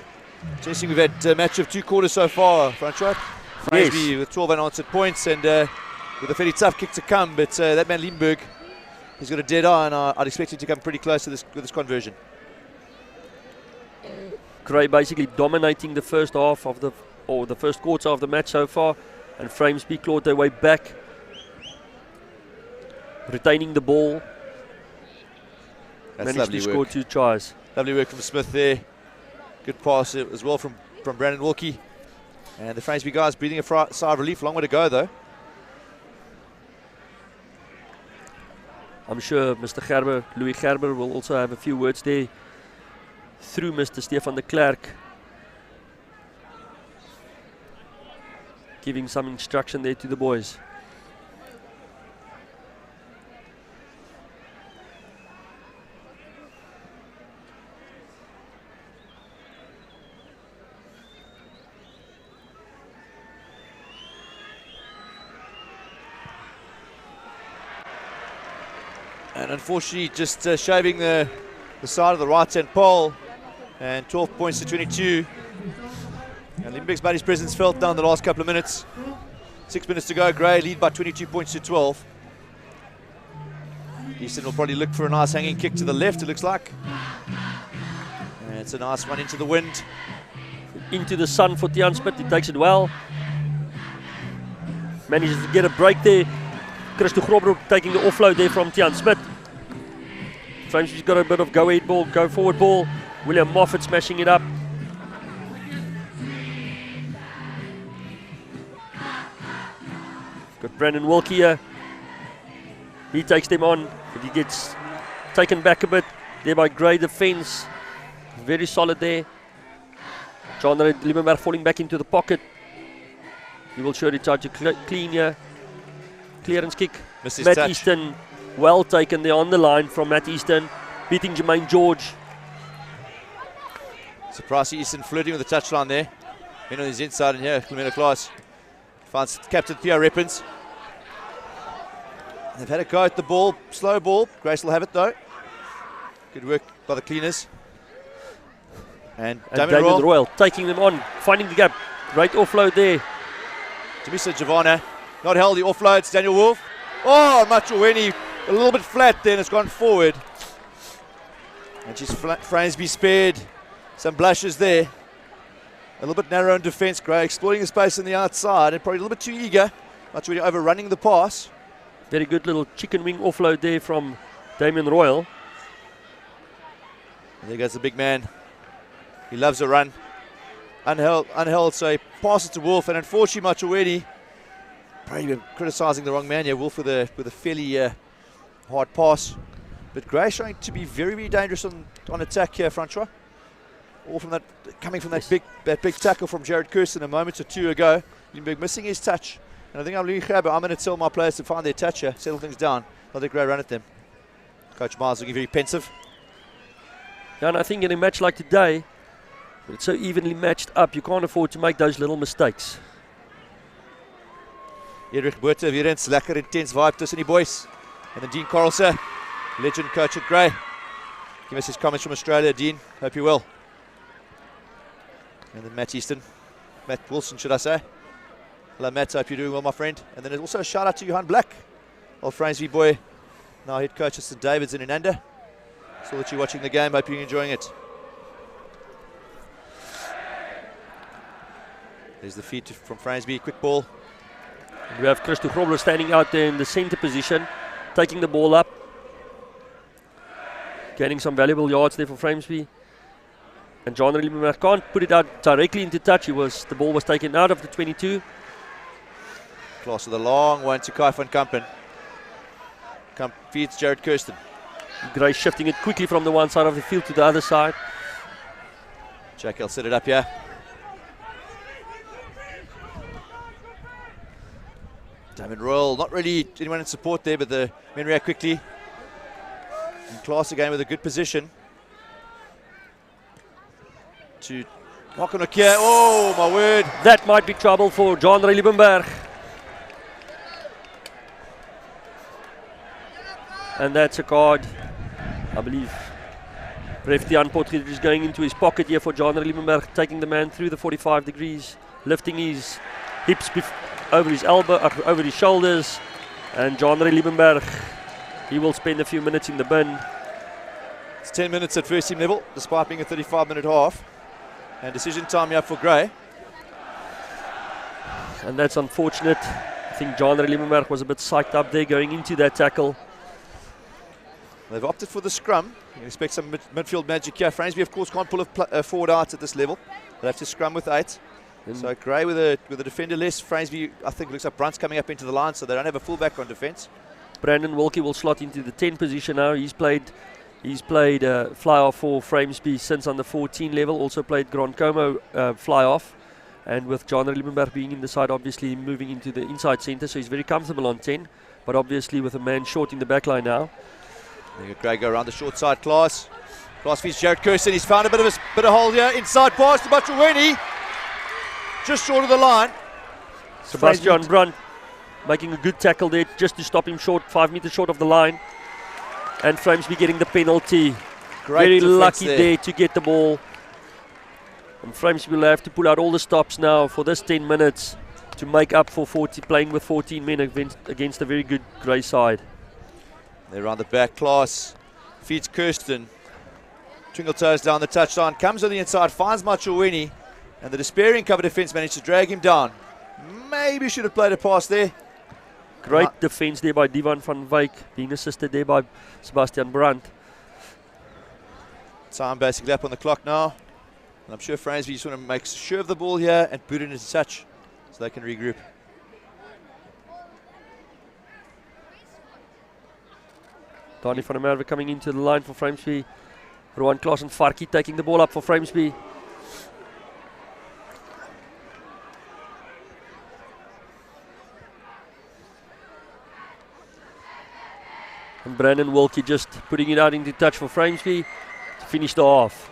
Suggesting we've had a match of 2 quarters so far, Francois. Framesby Yes. with 12 unanswered points, and with a fairly tough kick to come. But that man Liebenberg, he's got a dead eye, and I'd expect him to come pretty close to this with this conversion. Gray basically dominating the first half of the first quarter of the match so far, and Framesby clawed their way back, retaining the ball. That's Managed lovely to score work. 2 tries. Lovely work from Smith there. Good pass as well from Brandon Wilkie. And the Framesby guys breathing a sigh of relief. Long way to go though. I'm sure Mr. Gerber, Louis Gerber, will also have a few words there through Mr. Stefan de Klerk, giving some instruction there to the boys. And unfortunately just shaving the side of the right hand pole, and 12 points to 22. And Limburg's body's presence felt down the last couple of minutes. 6 minutes to go. Gray lead by 22 points to 12. Easton will probably look for a nice hanging kick to the left, it looks like. And it's a nice one into the wind. Into the sun for Tian Smith, he takes it well. Manages to get a break there. Christo Grobroek taking the offload there from Tian Smith. Framesby's got a bit of go ahead ball, go forward ball. William Moffat smashing it up. Got Brandon Wilkie here. He takes them on, but he gets taken back a bit there by Gray defense. Very solid there. John Liebenberg falling back into the pocket. He will surely try to clean here. Clearance kick. Matt touch. Easton, well taken there on the line from Matt Easton, beating Jermaine George. Surprised Easton flirting with the touchline there. In on his inside, and here, Clemento Klaas finds Captain Theo Reppens. They've had a go at the ball, slow ball. Grace will have it though. Good work by the cleaners. And Damien Royal taking them on, finding the gap. Great offload there. Tamisa Javana, not held, the offloads, Daniel Wolf. Oh, Machuweni, a little bit flat then, it's gone forward. And just Framesby spared some blushes there. A little bit narrow in defence, Gray exploiting the space on the outside and probably a little bit too eager. Machuweni overrunning the pass. Very good little chicken wing offload there from Damien Royal. And there goes the big man. He loves a run. Unheld, so he passes to Wolf, and unfortunately Machuweni probably been criticising the wrong man here. Wolf with a fairly hard pass. But Gray showing to be very, very dangerous on attack here, Francois. All from that, coming from that big tackle from Jared Kirsten a moment or two ago. Limburg missing his touch. And I think I'm going to tell my players to find their touch here, settle things down, let the Gray run at them. Coach Miles looking very pensive. Yeah, and I think in a match like today, But it's so evenly matched up, you can't afford to make those little mistakes. Erik Botha weer eens, lekker intens vibe tussen die boys. And then Dean Carlse, legend coach at Grey. Give us his comments from Australia, Dean. Hope you're well. And then Matt Wilson, should I say. Hello Matt, hope you're doing well, my friend. And then also a shout out to Johan Black, old Framesby boy, now head coach at St David's in Inanda. Saw that you're watching the game, hope you're enjoying it. There's the feed from Framesby, quick ball. And we have Christo Grobler standing out there in the center position, taking the ball up. Gaining some valuable yards there for Framesby. And John Liebenberg can't put it out directly into touch. The ball was taken out of the 22. Class with a long one to Kai van Kampen. Feeds Jared Kirsten. Gray shifting it quickly from the one side of the field to the other side. Jack will set it up here. Damon Royal, not really anyone in support there, but the men react quickly. And Class again with a good position. To Makonokia. Oh my word. That might be trouble for John Liebenberg. And that's a card, I believe. Ref Tian Potgieter is going into his pocket here for John Liebenberg, taking the man through the 45 degrees, lifting his hips over his elbow, over his shoulders. And John Liebenberg, he will spend a few minutes in the bin. It's 10 minutes at first team level, despite being a 35-minute half. And decision time here for Grey. And that's unfortunate. I think John Liebenberg was a bit psyched up there going into that tackle. They've opted for the scrum. You expect some midfield magic here. Framesby, of course, can't pull a forward out at this level. They'll have to scrum with 8. So Grey with a defender less. Framesby, I think, looks like Brunt's coming up into the line, so they don't have a fullback on defence. Brandon Wilkie will slot into the 10 position now. He's played fly-off for Framesby since under 14 level. Also played Grand Como fly-off. And with John Liebenberg being in the side, obviously moving into the inside centre, so he's very comfortable on 10. But obviously with a man short in the back line now. Grey go around the short side. Class feeds Jared Kirsten. He's found a bit of hole here. Inside pass to Batraweni. Just short of the line. Sebastian Brunt making a good tackle there just to stop him short, 5 meters short of the line. And Framesby getting the penalty. Very lucky there to get the ball. And Framesby will have to pull out all the stops now for this 10 minutes to make up for playing with 14 men against a very good Grey side. They're around the back. Class feeds Kirsten. Twinkle toes down the touchline. Comes on the inside. Finds Machaweni. And the despairing cover defence managed to drag him down. Maybe should have played a pass there. Great defence there by Divan van Wyk. Being assisted there by Sebastian Brandt. Time basically up on the clock now. And I'm sure Framesby just want to make sure of the ball here and boot it into touch so they can regroup. Dani van der Merwe coming into the line for Framesby. Rowan Klaas and Farkie taking the ball up for Framesby. And Brandon Wilkie just putting it out into touch for Framesby to finish the half.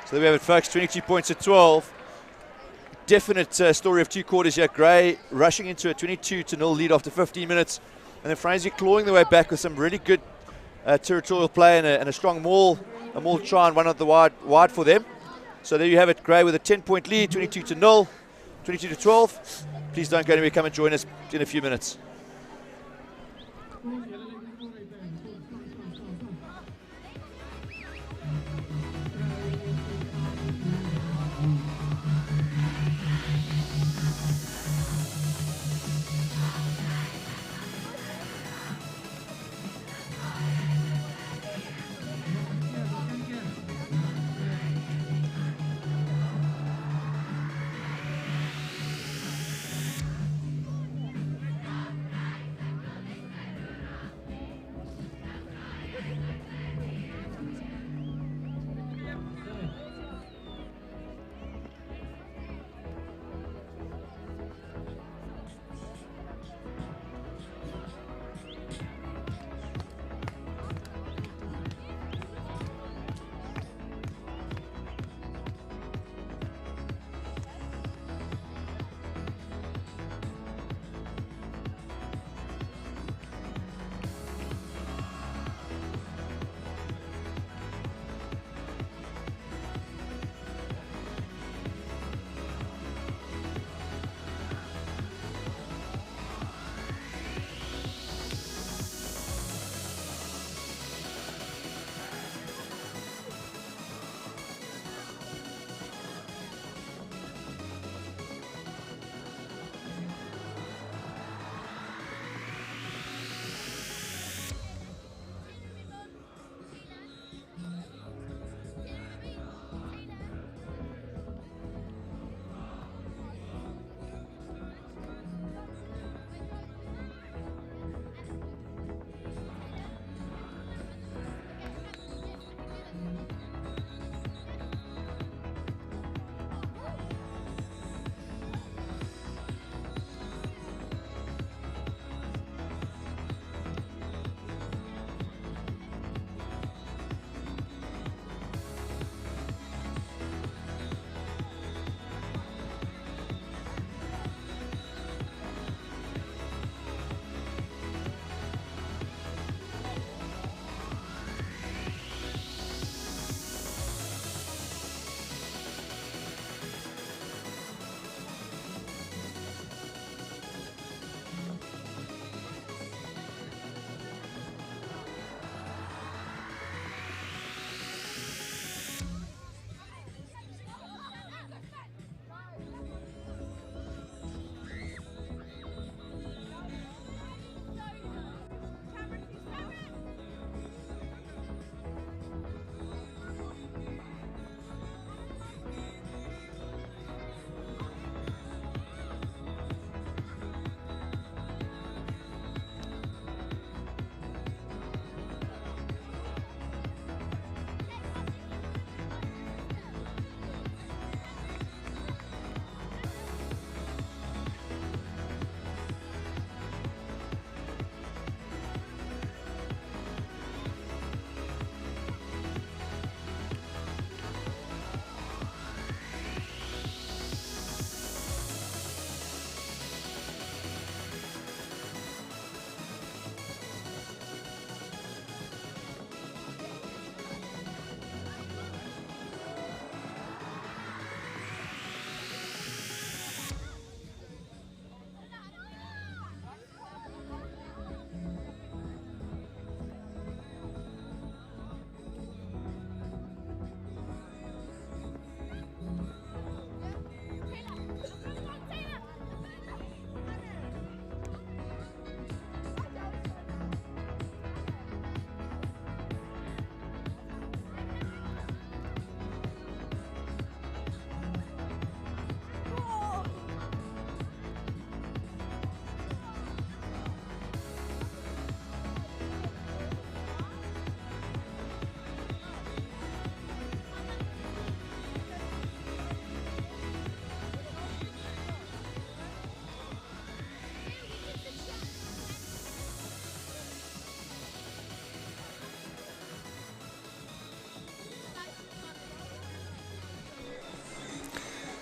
So there we have it, folks. 22 points at 12. Definite story of 2 quarters here. Grey rushing into a 22-0 lead after 15 minutes. And then Framesby clawing their way back with some really good territorial play and a strong maul try and one of the wide for them. So there you have it, Grey with a 10-point lead, 22-0, 22-12. Please don't go anywhere, come and join us in a few minutes.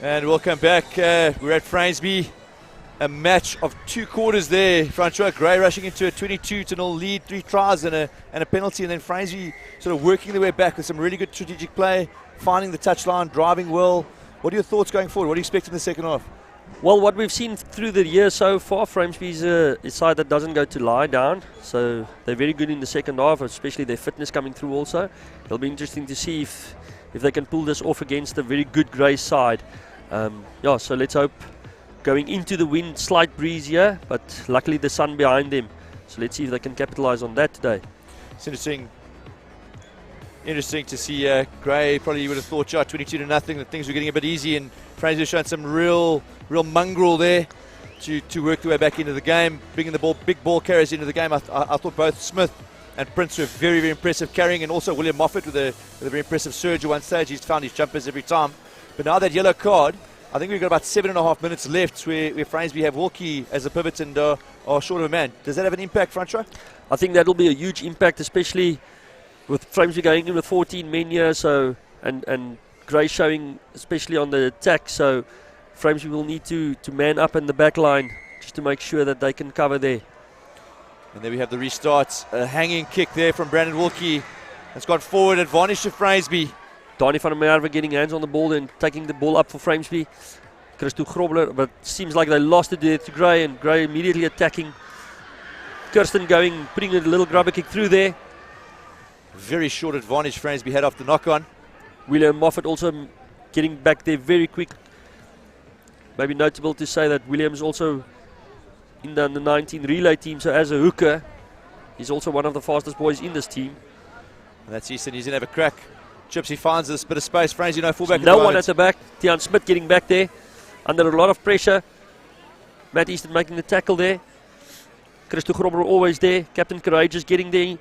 And welcome back. We're at Framesby. A match of 2 quarters there. Francois Gray rushing into a 22-0 lead, 3 tries and a penalty, and then Framesby sort of working their way back with some really good strategic play, finding the touchline, driving well. What are your thoughts going forward? What do you expect in the second half? Well, what we've seen through the year so far, Framesby is a side that doesn't go to lie down. So they're very good in the second half, especially their fitness coming through also. It'll be interesting to see if they can pull this off against a very good Grey side. So let's hope. Going into the wind, slight breeze here, but luckily the sun behind them. So let's see if they can capitalize on that today. It's interesting to see Gray. Probably you would have thought, 22-0, that things were getting a bit easy, and Fraser showing some real mongrel there to work their way back into the game, bringing the ball, big ball carriers into the game. I thought both Smith and Prince were very, very impressive carrying, and also William Moffat with a very impressive surge at one stage. He's found his jumpers every time. But now that yellow card, I think we've got about 7.5 minutes left where Framesby have Wilkie as a pivot and are short of a man. Does that have an impact, Francois? I think that'll be a huge impact, especially with Framesby going in with 14 men here, and Gray showing especially on the attack. So Framesby will need to man up in the back line just to make sure that they can cover there. And there we have the restart. A hanging kick there from Brandon Wilkie. It's gone forward, advantage to Framesby. Donnie van der Merwe getting hands on the ball and taking the ball up for Framesby. Christo Grobler, but seems like they lost it there to Gray, and Gray immediately attacking. Kirsten putting a little grubber kick through there. Very short advantage Framesby had off the knock-on. William Moffat also getting back there very quick. Maybe notable to say that William's also in the under 19 relay team, so as a hooker, he's also one of the fastest boys in this team. And that's Easton, he's going to have a crack. Chipsy finds this bit of space. Framesby, fullback. No one at the back. Tian Smith getting back there under a lot of pressure. Matt Easton making the tackle there. Christo Grobler always there. Captain Courageous getting there. And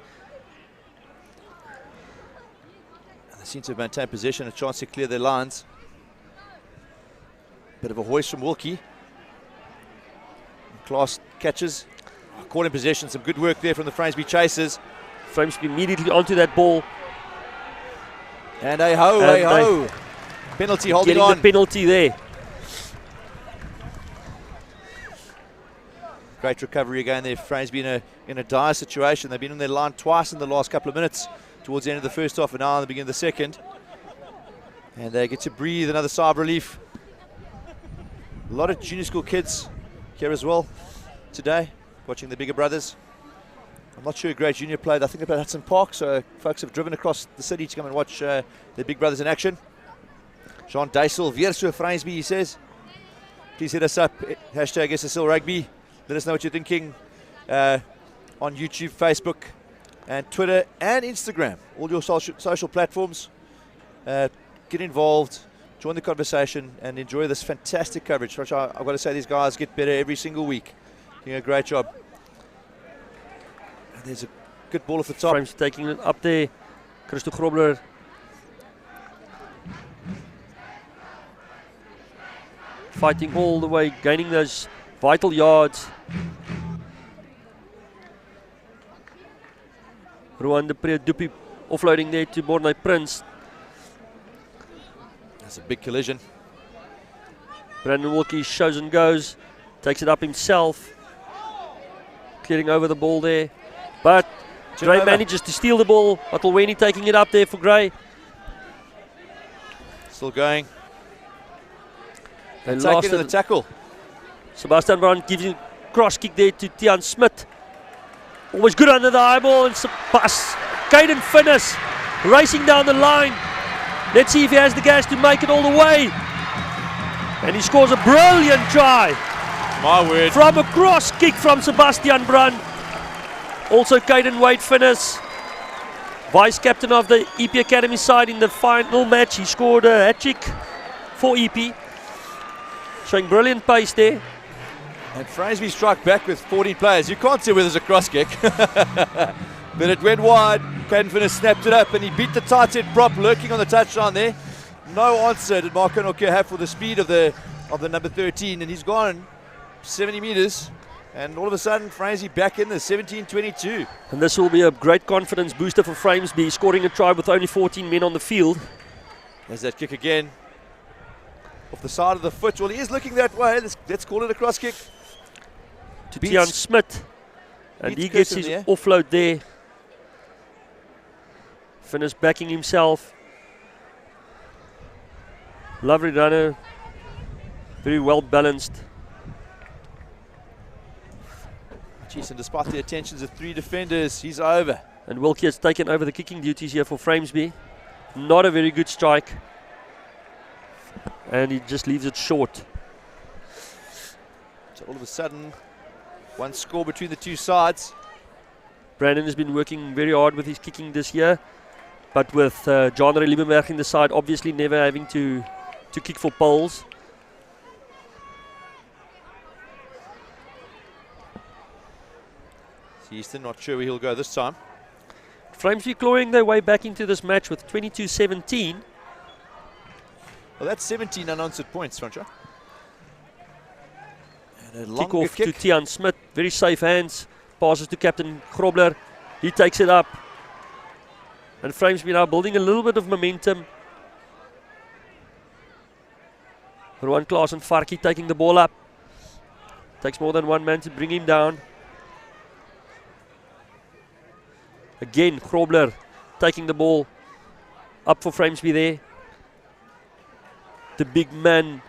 they seem to maintain possession, a chance to clear their lines. Bit of a hoist from Wilkie. Class catches. Caught in possession. Some good work there from the Framesby chasers. Framesby immediately onto that ball. And ho. Penalty holding getting on. The penalty there. Great recovery again there. Framesby in a dire situation. They've been on their line twice in the last couple of minutes, towards the end of the first half and now in the beginning of the second. And they get to breathe another sigh of relief. A lot of junior school kids here as well today, watching the bigger brothers. I'm not sure Great Junior played. I think about Hudson Park, so folks have driven across the city to come and watch their big brothers in action. Jean Duisel, weer so Framesby, he says. Please hit us up, hashtag SSL Rugby. Let us know what you're thinking on YouTube, Facebook, and Twitter, and Instagram. All your social platforms. Get involved, join the conversation, and enjoy this fantastic coverage. Which I've got to say, these guys get better every single week. Doing a great job. And there's a good ball off the top. Frames taking it up there. Christo Grobler. Fighting all the way, gaining those vital yards. Rowan de Pre Dupi offloading there to Bornay Prince. That's a big collision. Brandon Wilkie shows and goes. Takes it up himself. Clearing over the ball there. But Gray manages to steal the ball. Ottelweni taking it up there for Gray. Still going. They Taking lost the it. tackle. Sebastian Brown gives a cross kick there to Tian Smith. Always good under the eyeball, and Caden Finnis racing down the line. Let's see if he has the gas to make it all the way. And he scores a brilliant try. My word. From a cross kick from Sebastian Brown. Also Caden Wade Finnis, vice captain of the EP Academy side in the final match. He scored a hat-trick for EP. Showing brilliant pace there. And Framesby struck back with 14 players. You can't see where there's a cross kick. But it went wide. Caden Finnis snapped it up and he beat the tight head prop lurking on the touchline there. No answer did Mark Nokia have for the speed of the number 13, and he's gone 70 meters. And all of a sudden, Framesby back in the 17-22. And this will be a great confidence booster for Framesby, scoring a try with only 14 men on the field. There's that kick again. off the side of the foot. Well, he is looking that way. Let's call it a cross kick. To Tian Smith. And he gets his offload there. Finn's backing himself. Lovely runner. Very well balanced. Jeez, and despite the attentions of 3 defenders, he's over. And Wilkie has taken over the kicking duties here for Framesby. Not a very good strike. And he just leaves it short. So all of a sudden, one score between the two sides. Brandon has been working very hard with his kicking this year. But with John-Ray Liebenberg in the side, obviously never having to kick for poles. Easton not sure where he'll go this time. Framesby clawing their way back into this match with 22-17. Well, that's 17 unanswered points, Francois. And a Kick longer off kick. to Tian Smith. Very safe hands. Passes to Captain Grobler. He takes it up. And Framesby now building a little bit of momentum. Rowan Klaasen Farkie taking the ball up. Takes more than one man to bring him down. Again, Grobler taking the ball up for Framesby there. The big man,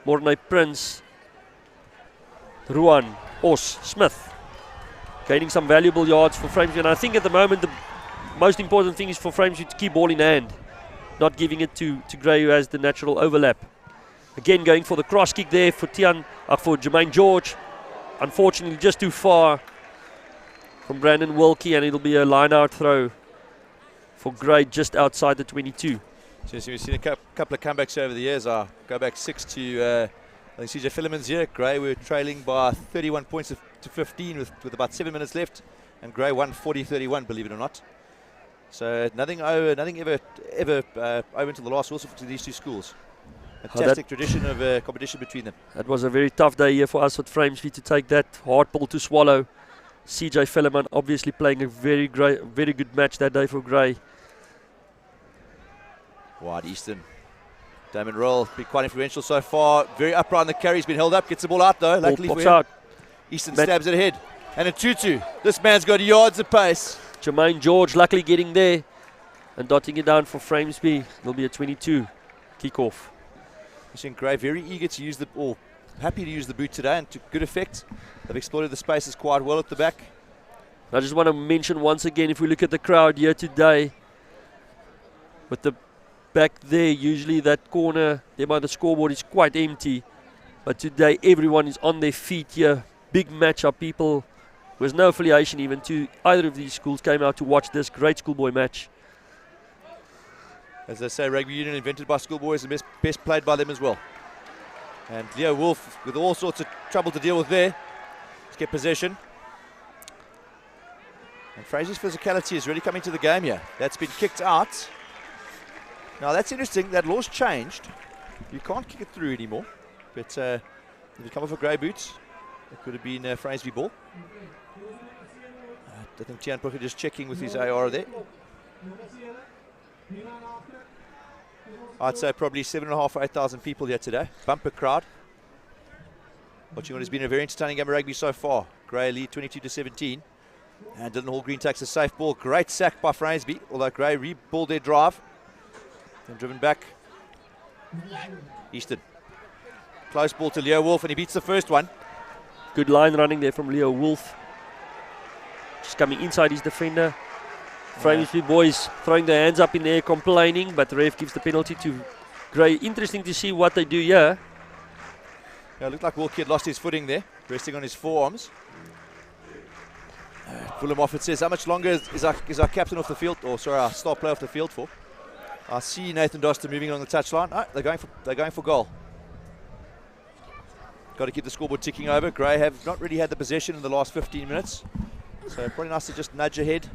Mornay Prince, Ruan, Os, Smith, gaining some valuable yards for Framesby. And I think at the moment the most important thing is for Framesby to keep ball in hand, not giving it to Gray, who has the natural overlap. Again, going for the cross kick there for Jermaine George. Unfortunately, just too far from Brandon Wilkie, and it'll be a line-out throw for Gray just outside the 22. So we've seen a couple of comebacks over the years. Go back 6 to I think CJ Filliman's here. Gray were trailing by 31 points to 15 with about 7 minutes left, and Gray won 40-31, believe it or not. So nothing ever over until the last whistle to these two schools. Fantastic tradition of competition between them. That was a very tough day here for us at Framesby to take that hard pill to swallow. CJ Filliman obviously playing a very good match that day for Gray. Wide Easton. Damon Roll, been quite influential so far. Very upright on the carry. He's been held up. Gets the ball out though. Luckily for him. Out. Easton stabs it ahead. And a 2-2. This man's got yards of pace. Jermaine George luckily getting there and dotting it down for Framesby. It'll be a 22 kickoff. You've seen Gray very eager to use happy to use the boot today, and to good effect. They've exploited the spaces quite well at the back. I just want to mention once again, if we look at the crowd here today, with the back there, usually that corner there by the scoreboard is quite empty. But today everyone is on their feet here. Big matchup. People with no affiliation even to either of these schools came out to watch this great schoolboy match. As they say, rugby union invented by schoolboys and best played by them as well. And Leo Wolf with all sorts of trouble to deal with there. Let's get possession. And Fraser's physicality is really coming to the game here. That's been kicked out. Now that's interesting. That law's changed. You can't kick it through anymore. But if you come off a grey boot, it could have been Framesby ball. I think Tian Brooker just checking with his AR there. I'd say probably 7,500 or 8,000 people here today. Bumper crowd. Watching what has been a very entertaining game of rugby so far. Gray lead 22-17. And Dylan Hall Green takes a safe ball. Great sack by Framesby, although Gray re-balled their drive. And driven back. Easton. Close ball to Leo Wolf, and he beats the first one. Good line running there from Leo Wolf. Just coming inside his defender. Framesby boys throwing their hands up in the air, complaining, but the ref gives the penalty to Gray. Interesting to see what they do here. Yeah, it looked like Wilkie had lost his footing there, resting on his forearms. Fulham Moffat says, how much longer is our captain off the field, or sorry, our star player off the field for? I see Nathan Doster moving along the touchline. Oh, they're going for goal. Got to keep the scoreboard ticking over. Gray have not really had the possession in the last 15 minutes, so probably nice to just nudge ahead.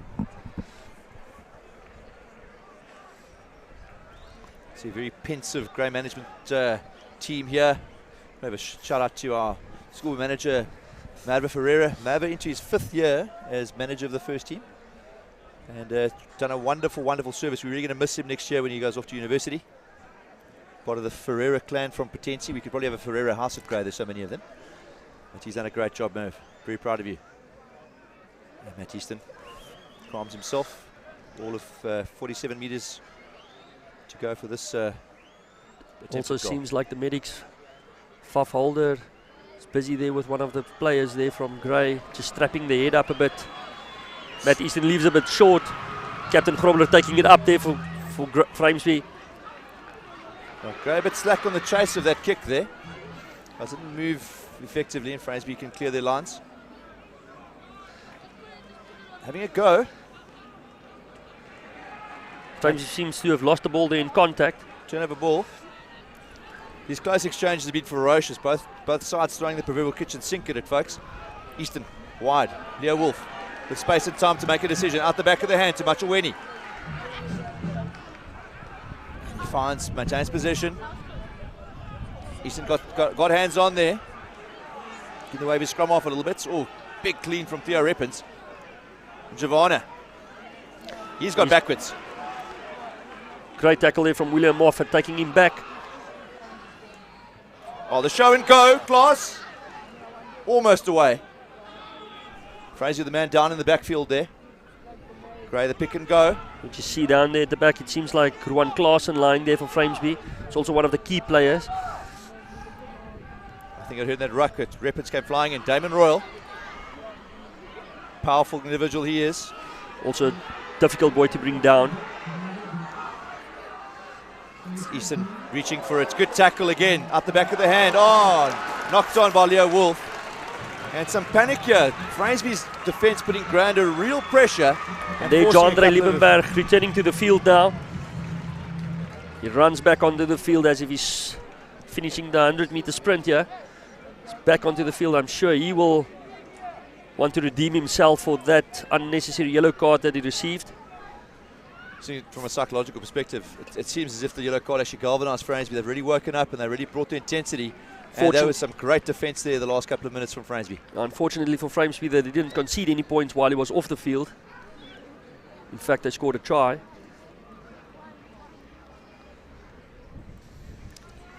See a very pensive Gray management team here. We have a shout out to our school manager, Marva Ferreira. Marva into his 5th year as manager of the first team. And done a wonderful, wonderful service. We're really going to miss him next year when he goes off to university. Part of the Ferreira clan from Potensi. We could probably have a Ferreira house at Grey. There's so many of them. But he's done a great job, Merv. Very proud of you. And Matt Easton calms himself. All of 47 metres to go for this. Also seems like the medics, Faf Holder, is busy there with one of the players there from Grey, just strapping the head up a bit. Matt Easton leaves a bit short. Captain Grobler taking it up there for Framesby. Okay, a bit slack on the chase of that kick there. Doesn't move effectively, and Framesby can clear their lines. Having a go. Framesby seems to have lost the ball there in contact. Turnover ball. These close exchanges have been ferocious. Both sides throwing the proverbial kitchen sink at it, folks. Easton, wide. Leo Wolf with space and time to make a decision. Out the back of the hand to Machaweni. He maintains possession. Easton got hands on there. Getting the wave his scrum off a little bit. Oh, big clean from Theo Reppens. Giovanna. He's gone backwards. Great tackle there from William Moffat, taking him back. Oh, the show and go, class. Almost away. Fraser, the man down in the backfield there. Gray, the pick and go. What you see down there at the back, it seems like Ruan Klaasen lying there for Framesby. It's also one of the key players. I think I heard that ruck. Reppens came flying in. Damon Royal. Powerful individual he is. Also a difficult boy to bring down. Easton reaching for it. Good tackle again. Out the back of the hand. Oh, knocked on by Leo Wolf. And some panic here. Framesby's defence putting Grey under real pressure. And there Jandre Liebenberg returning to the field now. He runs back onto the field as if he's finishing the 100-meter sprint here. He's back onto the field. I'm sure he will want to redeem himself for that unnecessary yellow card that he received. So from a psychological perspective, it seems as if the yellow card actually galvanised Framesby. They've really woken up and they really brought the intensity. And there was some great defence there the last couple of minutes from Framesby. Unfortunately for Framesby, they didn't concede any points while he was off the field. In fact, they scored a try.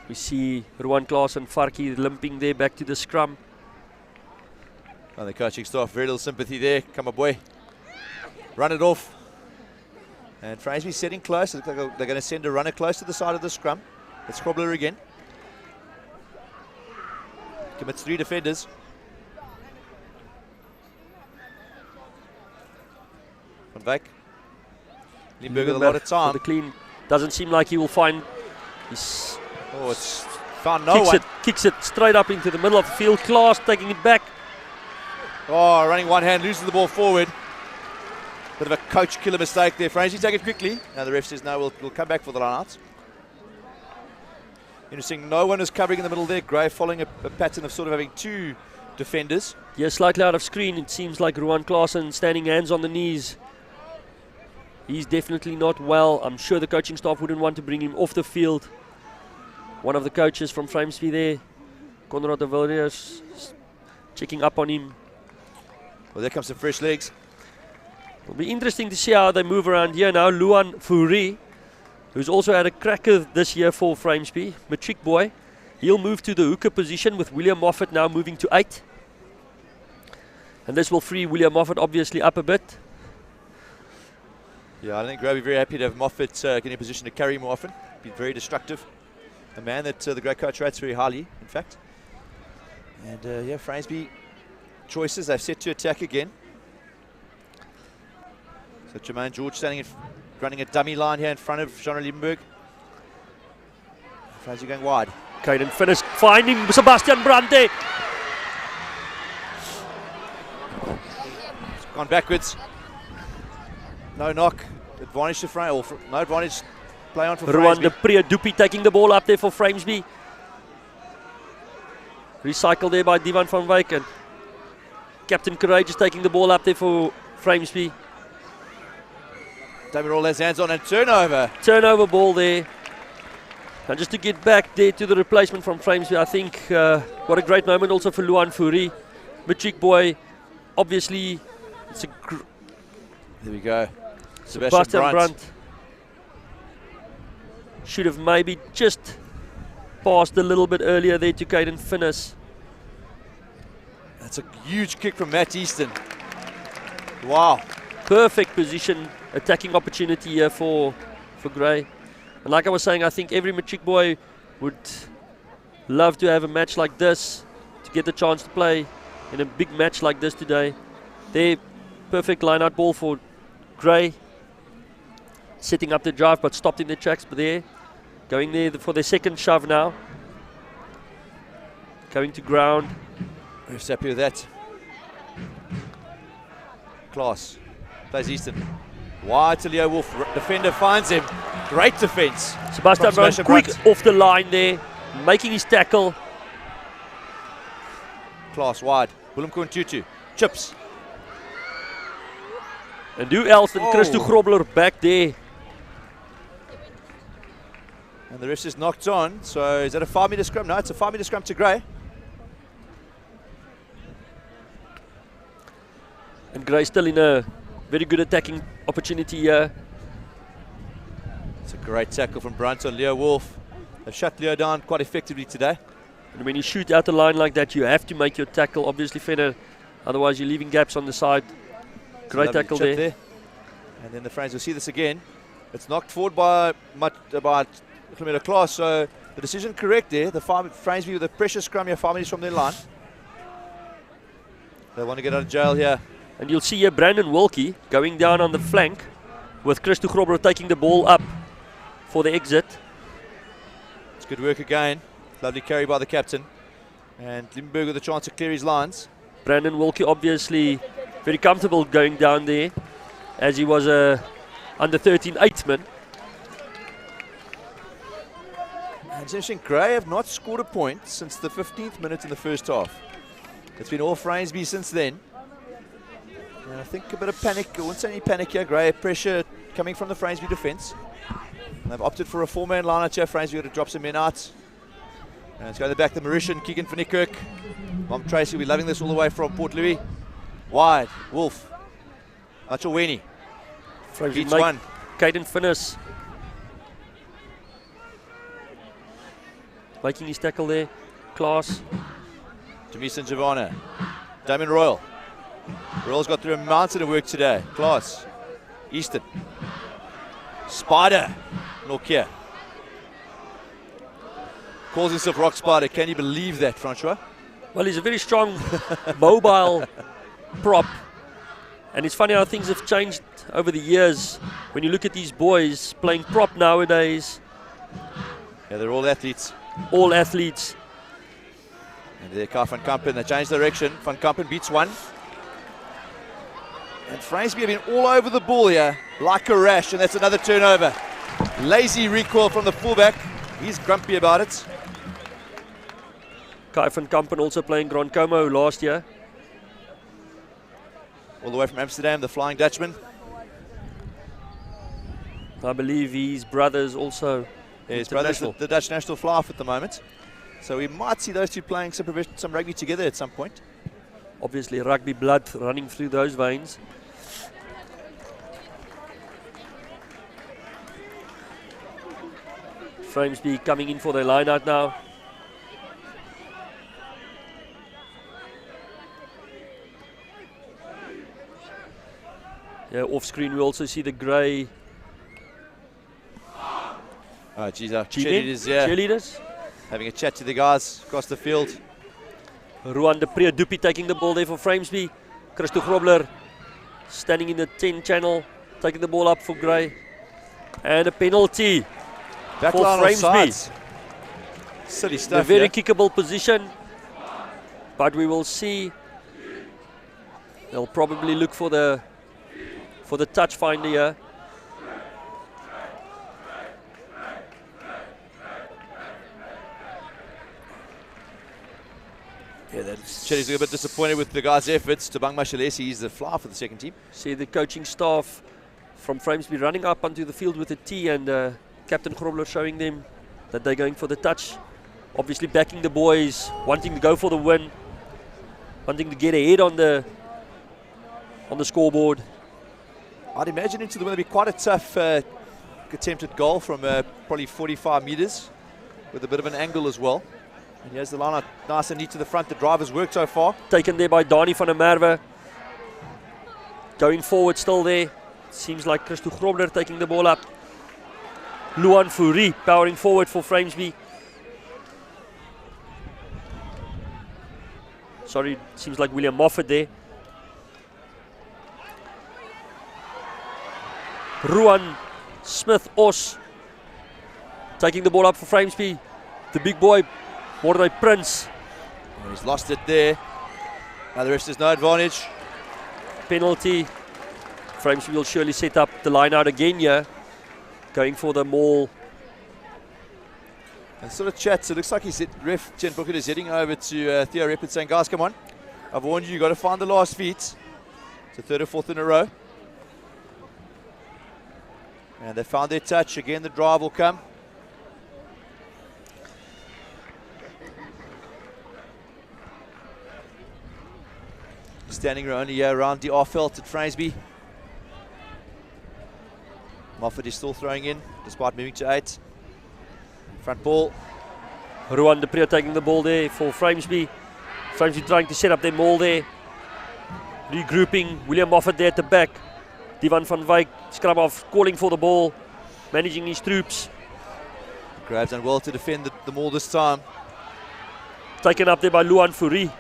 We see Ruan Klaasen, Farki limping there back to the scrum. Oh, the coaching staff, very little sympathy there. Come on, boy. Run it off. And Framesby setting close. It looks like they're going to send a runner close to the side of the scrum. It's Grobler again. Commits 3 defenders. Van Wyk. Limburger a lot of time. The clean. Doesn't seem like he will find his... Oh, it's found no one. Kicks it straight up into the middle of the field. Klaas taking it back. Oh, running one hand, loses the ball forward. Bit of a coach killer mistake there. Framesby take it quickly. Now the ref says no, we'll come back for the line-outs. Interesting, no one is covering in the middle there. Grey following a pattern of sort of having 2 defenders. Yeah, slightly out of screen. It seems like Ruan Klaasen standing hands on the knees. He's definitely not well. I'm sure the coaching staff wouldn't want to bring him off the field. One of the coaches from Framesby there, Conrad de Villiers, checking up on him. Well, there comes some fresh legs. It'll be interesting to see how they move around here now. Luan Fourie, who's also had a cracker this year for Framesby, matric boy. He'll move to the hooker position with William Moffat now moving to 8. And this will free William Moffat obviously up a bit. Yeah, I think Grey will be very happy to have Moffat getting in position to carry more often. Been very destructive. A man that the great coach rates very highly, in fact. And yeah, Framesby choices. They've set to attack again. So Jermaine George standing running a dummy line here in front of Jean Liebenberg. Framesby going wide. Caden finished, finding Sebastian Brante. It's gone backwards. No knock. Advantage to Frame. No advantage. Play on for Ruan de Framesby. Dupi taking the ball up there for Framesby. Recycled there by Divan van Wyk. And Captain Courage is taking the ball up there for Framesby. David Roll has hands on and turnover. Turnover ball there. And just to get back there to the replacement from Framesby, I think what a great moment also for Luan Fourie. Matric boy, obviously, it's a there we go. Sebastian Brandt should have maybe just passed a little bit earlier there to Caden Finnis. That's a huge kick from Matt Easton. Wow. Perfect position, attacking opportunity here for Gray. And like I was saying, I think every matric boy would love to have a match like this, to get the chance to play in a big match like this today. There, perfect line-out ball for Gray. Setting up the drive, but stopped in their tracks. But there, going there for their second shove now. Going to ground. We're happy with that. Klaas plays Easton. Wide to Leo Wolf. Defender finds him. Great defense. Sebastian Brown quick off the line there, making his tackle. Klaas wide. Willem Tutu. Chips. And who else than Christo Grobler back there? And the rest is knocked on. So is that a 5-meter scrum? No, it's a 5-meter scrum to Gray. And Gray still in a very good attacking opportunity here. It's a great tackle from Brunt on Leo Wolf. They've shut Leo down quite effectively today. And when you shoot out the line like that, you have to make your tackle obviously better. Otherwise, you're leaving gaps on the side. Great tackle there. And then the Frames will see this again. It's knocked forward by about Clemento Klaas. So the decision correct there. The Frames with a pressure scrum here, 5 minutes from their line. They want to get out of jail here. And you'll see here Brandon Wilkie going down on the flank with Christo Grobler taking the ball up for the exit. It's good work again. Lovely carry by the captain. And Limburg with a chance to clear his lines. Brandon Wilkie obviously very comfortable going down there as he was a under 13 8-man. And it's interesting, Gray have not scored a point since the 15th minute in the first half. It's been all Framesby since then. And I think a bit of panic, I wouldn't say any panic here, Gray, pressure coming from the Framesby defence. And they've opted for a 4-man line-out here. Framesby got to drop some men out. And it's going back to Mauritian, Keegan van Niekerk. Mom Tracy will be loving this all the way from Port Louis. Wide, Wolf. Machoweni. Beats one. Caden Finnis making his tackle there. Klaas. Jamison Giovanna. Damien Royal. Royal's got through a mountain of work today. Klaas. Easton. Spider. Nokia. Calls himself Rock Spider. Can you believe that, Francois? Well, he's a very strong, mobile prop. And it's funny how things have changed over the years. When you look at these boys playing prop nowadays. Yeah, they're all athletes. All athletes. And there, Kai van Kampen, they change direction. Van Kampen beats one. And Framesby have been all over the ball here, like a rash, and that's another turnover. Lazy recoil from the fullback. He's grumpy about it. Kai van Kampen also playing Grand Como last year. All the way from Amsterdam, the Flying Dutchman. I believe his brother's also his brother's the Dutch national fly-off at the moment. So we might see those two playing some rugby together at some point. Obviously rugby blood running through those veins. Framesby coming in for their line-out now. Yeah, off screen we also see the grey cheerleaders having a chat to the guys across the field. Ruan de Pre-Dupi taking the ball there for Framesby. Christo Grobler standing in the 10 channel, taking the ball up for Grey. And a penalty Back for Framesby. Silly stuff. A very kickable position, but we will see. They'll probably look for the touch finder here. Yeah, Chelly's a bit disappointed with the guys' efforts. Tabang Mashalesi, he's the fly for the second team. See the coaching staff from Framesby running up onto the field with a tee, and Captain Grobler showing them that they're going for the touch. Obviously backing the boys, wanting to go for the win, wanting to get ahead on the scoreboard. I'd imagine into the win, it'll be quite a tough attempted goal from probably 45 metres. with a bit of an angle as well. And here's the line out nice and neat to the front. The driver's worked so far. Taken there by Dani van der Merwe. Going forward still there. Seems like Christo Grobler taking the ball up. Luan Fourie powering forward for Framesby. Sorry, seems like William Moffat there. Ruan Smith-Os taking the ball up for Framesby. The big boy, Mordai Prince. And he's lost it there. Now the rest is no advantage. Penalty. Framesby will surely set up the line out again here. Going for the maul. And sort of chats, it looks like ref Chen Booker is heading over to Theo Reppert saying, guys, come on. I've warned you, you've got to find the last feet. It's a third or fourth in a row. And they found their touch. Again, the drive will come. Standing only around the off-felt at Framesby. Moffat is still throwing in, despite moving to 8. Front ball. Ruan de Pre taking the ball there for Framesby. Framesby trying to set up their maul there. Regrouping. William Moffat there at the back. Divan van Wyk, scrum off, calling for the ball. Managing his troops. Grabs done well to defend the maul this time. Taken up there by Luan Fourie.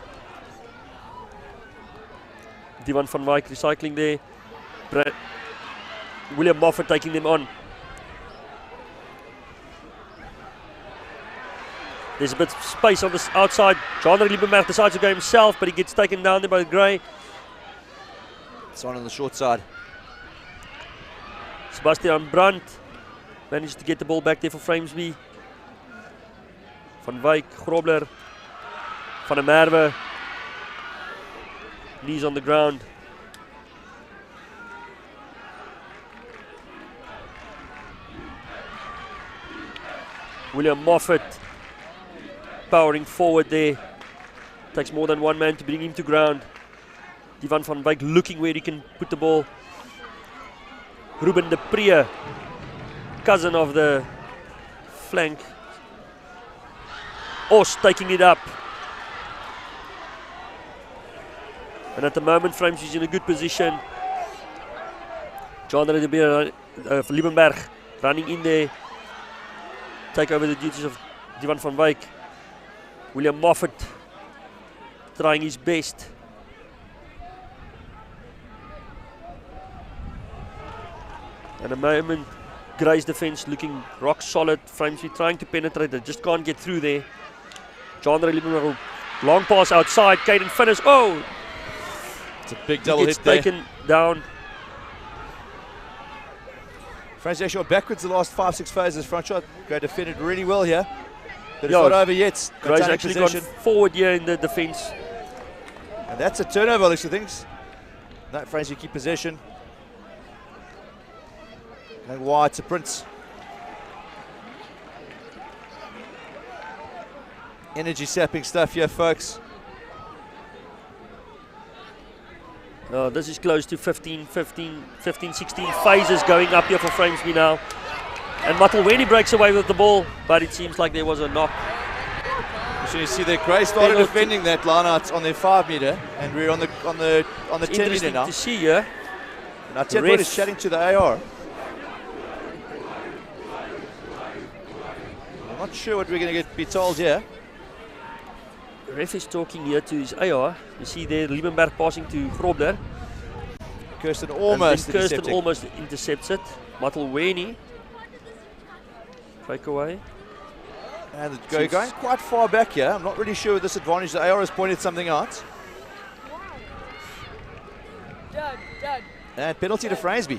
Divan van Wyk recycling there. William Moffat taking them on. There's a bit of space on the outside. Jean-Henri Liebenberg decides to go himself, but he gets taken down there by Gray. It's on the short side. Sebastian Brandt managed to get the ball back there for Framesby. Van Wyk, Grobler, Van der Merwe. Knees on the ground. William Moffat powering forward there. Takes more than one man to bring him to ground. Divan van Wyk looking where he can put the ball. Ruben de Pre, cousin of the flank. Os taking it up. And at the moment, Framesby is in a good position. Jean-Henri de Beer, Liebenberg running in there. Take over the duties of Divan van Wyk. William Moffat trying his best. At the moment, Gray's defense looking rock solid. Framesby trying to penetrate, they just can't get through there. Jean-Henri Liebenberg, long pass outside. Caden finish. Oh! It's a big double hit there. Taken down. Framesby actually went backwards the last 5-6 phases. Front shot, Gray defended really well here. But it's not over yet. Gray's actually gone forward here in the defense. And that's a turnover, Alex, I think. No, Framesby keep possession. Going wide to Prince. Energy sapping stuff here, folks. Oh, this is close to 15, 16 phases going up here for Framesby now. And Matelweni breaks away with the ball, but it seems like there was a knock. So you see that Gray started defending that line out on their 5 meter, and we're on the 10 meter now. Interesting to see here. Now Ted Wood is chatting to the AR. I'm not sure what we're going to be told here. The ref is talking here to his AR. You see there Liebenberg passing to Grobler. Kirsten almost intercepts it. Matelweni. Breakaway. And going quite far back here. I'm not really sure with this advantage. The AR has pointed something out. Dad. And penalty to Framesby.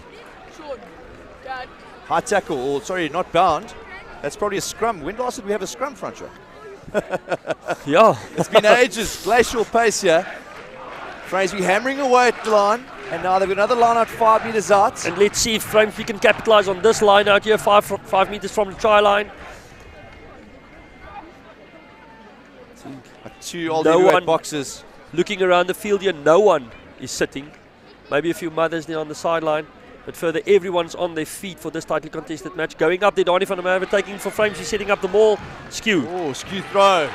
Dad. High tackle, or sorry, not bound. That's probably a scrum. When last did we have a scrum, front row? Yeah. It's been ages. Glacial pace here. Framesby hammering away at the line. And now they've got another line out 5 meters out. And let's see if Framesby can capitalize on this line out here, 5 meters from the try line. Two old boxes. Looking around the field here, no one is sitting. Maybe a few mothers there on the sideline. But further, everyone's on their feet for this tightly contested match. Going up there, Donnie van der Merwe taking for Framesby, setting up the ball. Skew. Oh, skew throw.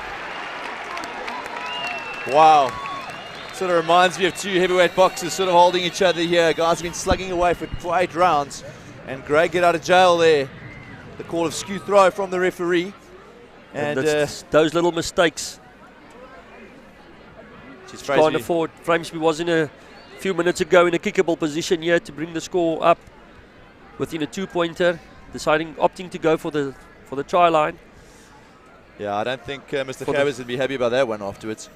Wow. Sort of reminds me of two heavyweight boxers sort of holding each other here. Guys have been slugging away for 8 rounds. And Gray get out of jail there. The call of skew throw from the referee. And those little mistakes. Can't afford. Framesby was in a few minutes ago in a kickable position here to bring the score up within a 2-pointer, opting to go for the try line. Yeah, I don't think Mr. Chavez would be happy about that one afterwards.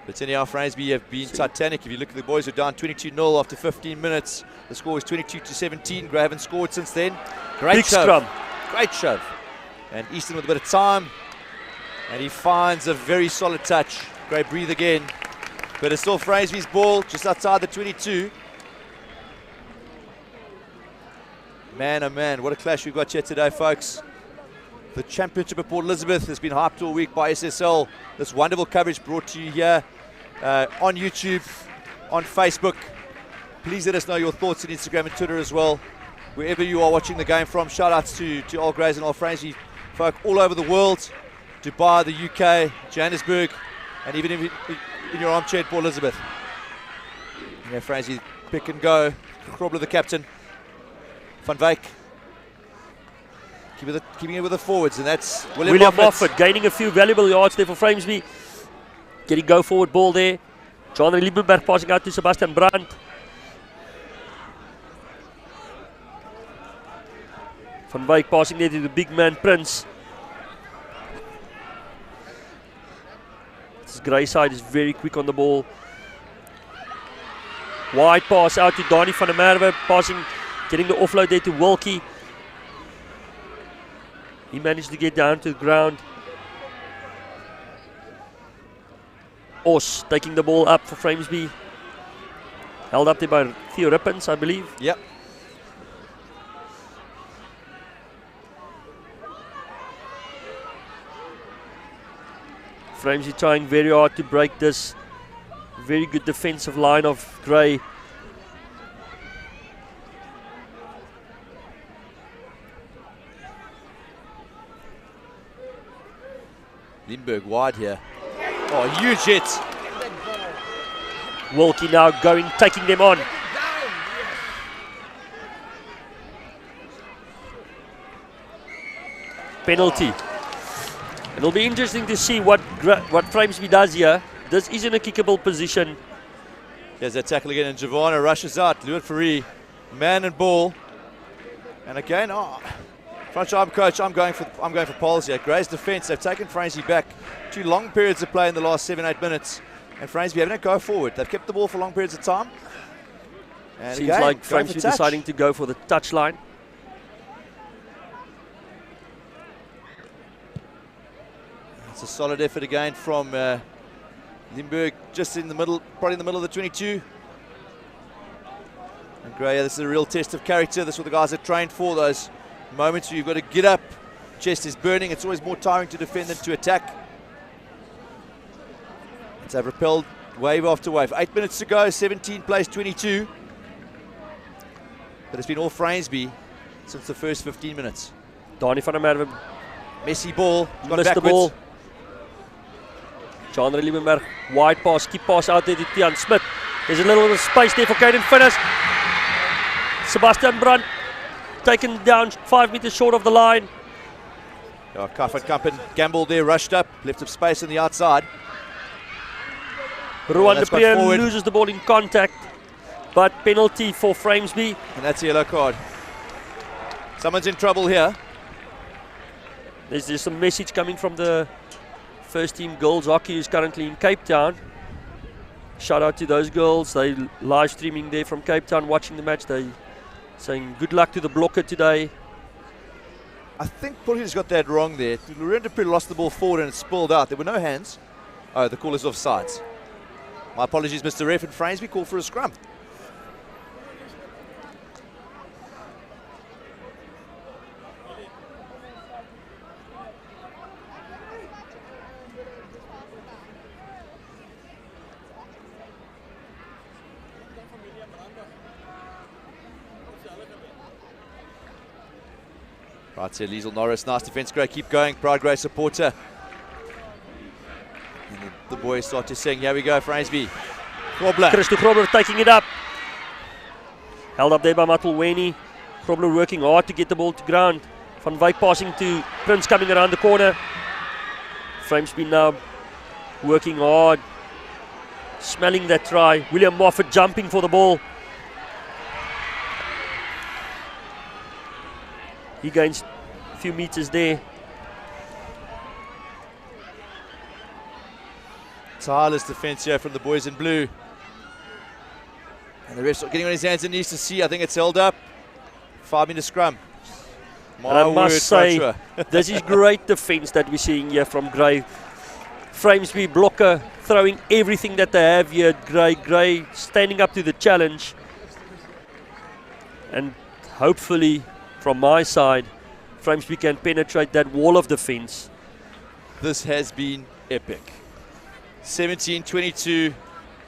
But anyhow, Framesby have been titanic. If you look at the boys who are down 22-0 after 15 minutes, the score is 22-17. Gray haven't scored since then. Great shove. Scrum. Great shove. And Easton with a bit of time. And he finds a very solid touch. Gray breathe again. But it's still Framesby's ball, just outside the 22. Man, oh man, what a clash we've got here today, folks. The championship of Port Elizabeth has been hyped all week by SSL. This wonderful coverage brought to you here on YouTube, on Facebook. Please let us know your thoughts on Instagram and Twitter as well. Wherever you are watching the game from, shout outs to all Grays and all Framesby folk all over the world. Dubai, the UK, Johannesburg, and even in your armchair at Port Elizabeth. Yeah, Framesby pick and go. Krobler, the captain. Van Wyk keeping it with the forwards, and that's William Moffat gaining a few valuable yards there for Framesby. Getting go forward ball there. John Liebenberg passing out to Sebastian Brandt. Van Wyk passing there to the big man Prince. This Grey side is very quick on the ball. Wide pass out to Donnie van der Merwe, passing, getting the offload there to Wilkie. He managed to get down to the ground. Os taking the ball up for Framesby. Held up there by Theo Rippens, I believe. Yep. Framesby trying very hard to break this very good defensive line of Grey. Lindbergh wide here. Oh, huge hit. Wilkie now going, taking them on. Penalty. It'll be interesting to see what Framesby does here. This is in a kickable position. There's that tackle again, and Giovanna rushes out. Louis Ferry, man and ball. And again, front arm coach, I'm going for Pauls here. Gray's defence, they've taken Framesby back. 2 long periods of play in the last 7-8 minutes. And Framesby having to go forward. They've kept the ball for long periods of time. And seems again, like Framesby deciding to go for the touch line. It's a solid effort again from Lindbergh, just in the middle, probably in the middle of the 22. And Gray, this is a real test of character. This is what the guys are trained for, those moments where you've got to get up, chest is burning. It's always more tiring to defend than to attack. So they've repelled wave after wave. 8 minutes to go, 17 plays 22. But it's been all Framesby since the first 15 minutes. Donnie van der Merwe. Messy ball, Missed the ball. John Liebenberg, wide pass, keep pass out there to Tian Smith. There's a little bit of space there for Caden Finnis. Sebastian Brandt taken down 5 meters short of the line. Cuff and Kampen gambled there, rushed up, left of space on the outside. Rowan de Pre loses the ball in contact, but penalty for Framesby. And that's a yellow card. Someone's in trouble here. There's just a message coming from the first team girls hockey who's currently in Cape Town. Shout out to those girls. They live streaming there from Cape Town, watching the match. They saying good luck to the blocker today. I think Pulli's got that wrong there. Rowan de Pre lost the ball forward and it spilled out. There were no hands. Oh, the call is offsides. My apologies, Mr. Ref, and Framesby call for a scrum. Right here, Liesl Norris. Nice defense, Gray. Keep going. Pride Gray supporter. And the boys start to sing. Here we go, Framesby. Grobler. Christo Grobler taking it up. Held up there by Matulweni. Grobler working hard to get the ball to ground. Van Wyk passing to Prince coming around the corner. Framesby now working hard. Smelling that try. William Moffat jumping for the ball. He gains a few meters there. Tireless defense here from the boys in blue. And the ref's getting on his hands and knees to see. I think it's held up. 5-minute scrum. And I must say, this is great defense that we're seeing here from Gray. Framesby blocker throwing everything that they have here at Gray. Gray standing up to the challenge. And hopefully, from my side, Framesby can penetrate that wall of defense. This has been epic. 17-22.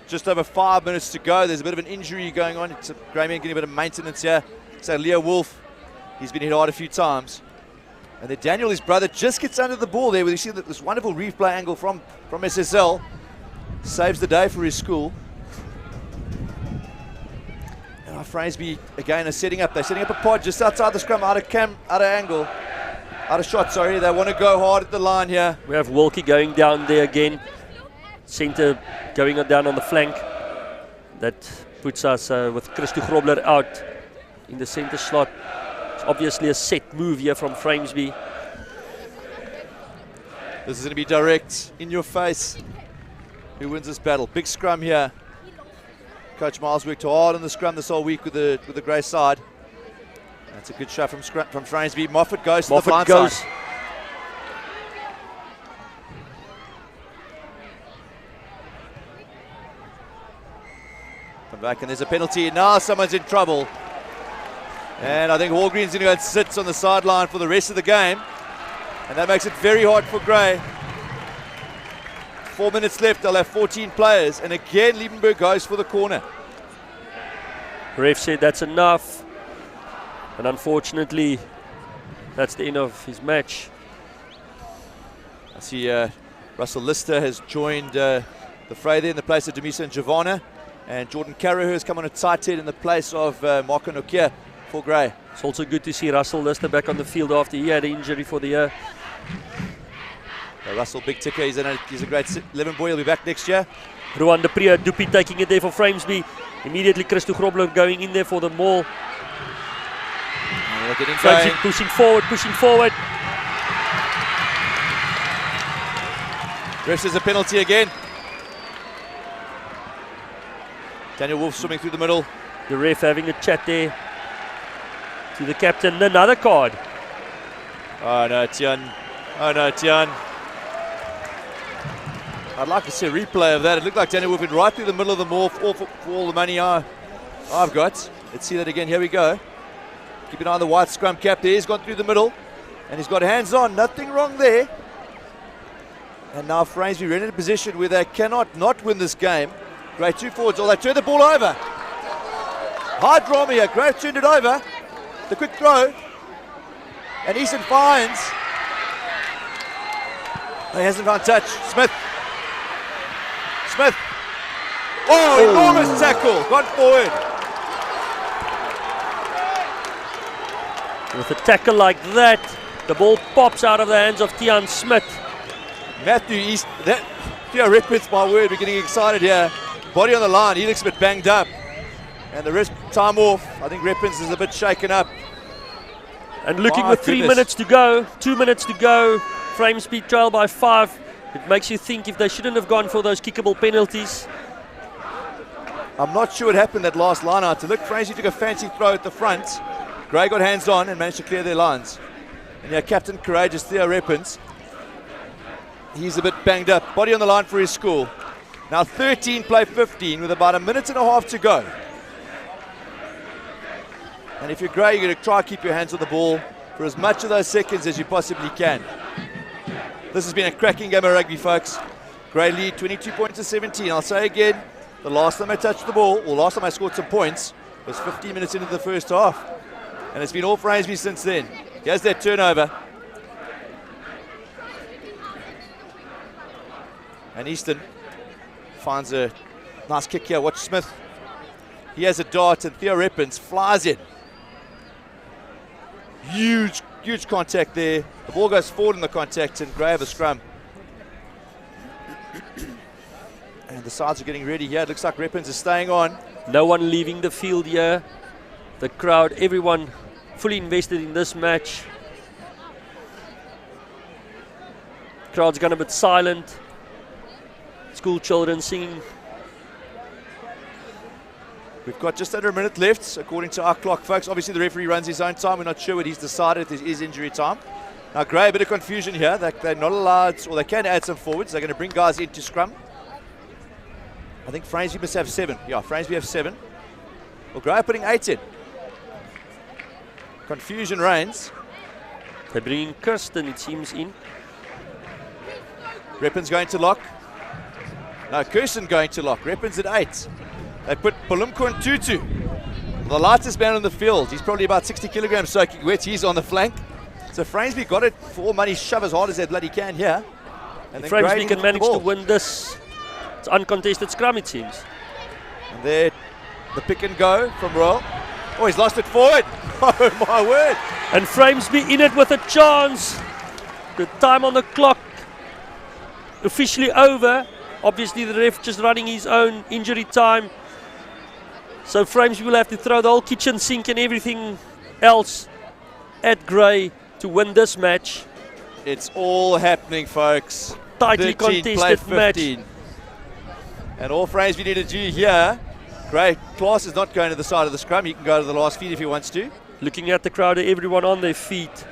Just over 5 minutes to go. There's a bit of an injury going on. It's Grayman getting a bit of maintenance here. So Leo Wolf, he's been hit hard a few times. And then Daniel, his brother, just gets under the ball there. Where you see this wonderful replay angle from SSL. Saves the day for his school. And our Framesby, again, are setting up. They're setting up a pod just outside the scrum, out of angle. Out of shot, sorry. They want to go hard at the line here. We have Wilkie going down there again. Centre going down on the flank. That puts us with Christo Grobler out in the centre slot. It's obviously a set move here from Framesby. This is going to be direct, in your face. Who wins this battle? Big scrum here. Coach Miles worked hard on the scrum this whole week with the grey side. That's a good shot from Framesby. Moffat goes to the blind side. Back, and there's a penalty. Now someone's in trouble. And I think Hallgreen's going to go and sit on the sideline for the rest of the game. And that makes it very hard for Gray. 4 minutes left. They'll have 14 players. And again, Liebenberg goes for the corner. Ref said that's enough. And unfortunately, that's the end of his match. I see Russell Lister has joined the fray there in the place of Demisa and Giovanna. And Jordan Carraher has come on a tight head in the place of Marco Nokia for Gray. It's also good to see Russell Lister back on the field after he had an injury for the year. Russell, big ticker. He's a great 11 boy. He'll be back next year. Ruan de Priya Dupi taking it there for Framesby. Immediately Christo Grobler going in there for the maul. Framesby pushing forward. Ref says a penalty again. Daniel Wolf swimming through the middle. The ref having a chat there to the captain. Another card. Oh no, Tian. I'd like to see a replay of that. It looked like Daniel Wolf went right through the middle of the maul for all the money I've got. Let's see that again. Here we go. Keep an eye on the white scrum cap there. He's gone through the middle. And he's got hands on. Nothing wrong there. And now Framesby in a position where they cannot not win this game. Gray 2 forwards, they turn the ball over. High drama here. Gray turned it over. The quick throw. And Easton finds. He hasn't found touch. Smith. Oh, enormous tackle. Gone forward. With a tackle like that, the ball pops out of the hands of Tian Smith. Matthew East. Theo repeats my word. We're getting excited here. Body on the line, he looks a bit banged up. And the rest time off. I think Reppins is a bit shaken up. And looking with 3 minutes to go, 2 minutes to go, Framesby trail by 5. It makes you think if they shouldn't have gone for those kickable penalties. I'm not sure what happened that last line out. Look, Framesby took a fancy throw at the front. Gray got hands on and managed to clear their lines. And yeah, Captain Courageous Theo Reppins. He's a bit banged up. Body on the line for his school. Now 13 play 15 with about a minute and a half to go. And if you're Gray, you're going to try to keep your hands on the ball for as much of those seconds as you possibly can. This has been a cracking game of rugby, folks. Gray lead 22 points to 17. I'll say again, the last time I touched the ball, or last time I scored some points, was 15 minutes into the first half. And it's been all Framesby since then. Here's that turnover. And Easton finds a nice kick here. Watch Smith. He has a dart and Theo Reppens flies in. Huge contact there. The ball goes forward in the contact and Gray have a scrum. And the sides are getting ready here. It looks like Reppens is staying on. No one leaving the field here. The crowd, everyone fully invested in this match. Crowd's gone a bit silent. School children singing. We've got just under a minute left, according to our clock, folks. Obviously, the referee runs his own time. We're not sure what he's decided if there is injury time. Now, Gray, a bit of confusion here. They're not allowed, or they can add some forwards. They're going to bring guys into scrum. I think Framesby must have 7. Yeah, Framesby have 7. Well, Gray are putting 8 in. Confusion reigns. They're bringing Kirsten, it seems, in. Reppens going to lock. No, Kirsten going to lock. Reppens at 8. They put Palumko and Tutu. The lightest man on the field. He's probably about 60 kilograms soaking wet. He's on the flank. So Framesby got it for all money, shove as hard as they bloody can here. And If then Framesby Gray can into manage the to ball. win this, it's uncontested scrum, it seems. And there, the pick and go from Royal. Oh, he's lost it forward. Oh, my word. And Framesby in it with a chance. The time on the clock officially over. Obviously, the ref just running his own injury time. So Framesby will have to throw the whole kitchen sink and everything else at Gray to win this match. It's all happening, folks. Tightly 13 play contested match. 15. And all Framesby need to do here, Gray, Klaas is not going to the side of the scrum. He can go to the last feed if he wants to. Looking at the crowd, everyone on their feet.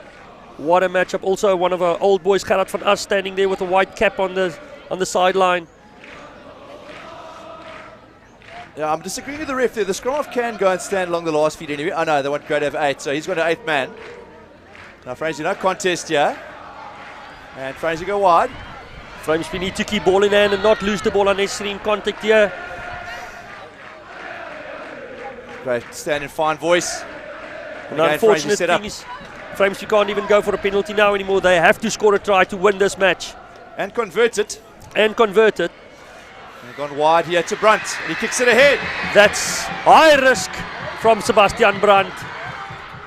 What a matchup. Also, one of our old boys, Gerard van As, standing there with a white cap on the sideline. Yeah, I'm disagreeing with the ref there. The scrum half can go and stand along the last feed anyway. Oh no, they want Gray to have 8, so he's got an 8th man. Now Framesby, no contest here. And Framesby go wide. Framesby need to keep ball in hand and not lose the ball unnecessarily in contact here. Gray stand in fine voice. And again, unfortunate Framesby set up. thing is, Framesby can't even go for a penalty now anymore. They have to score a try to win this match. And convert it. And convert it. And gone wide here to Brunt. And he kicks it ahead. That's high risk from Sebastian Brandt.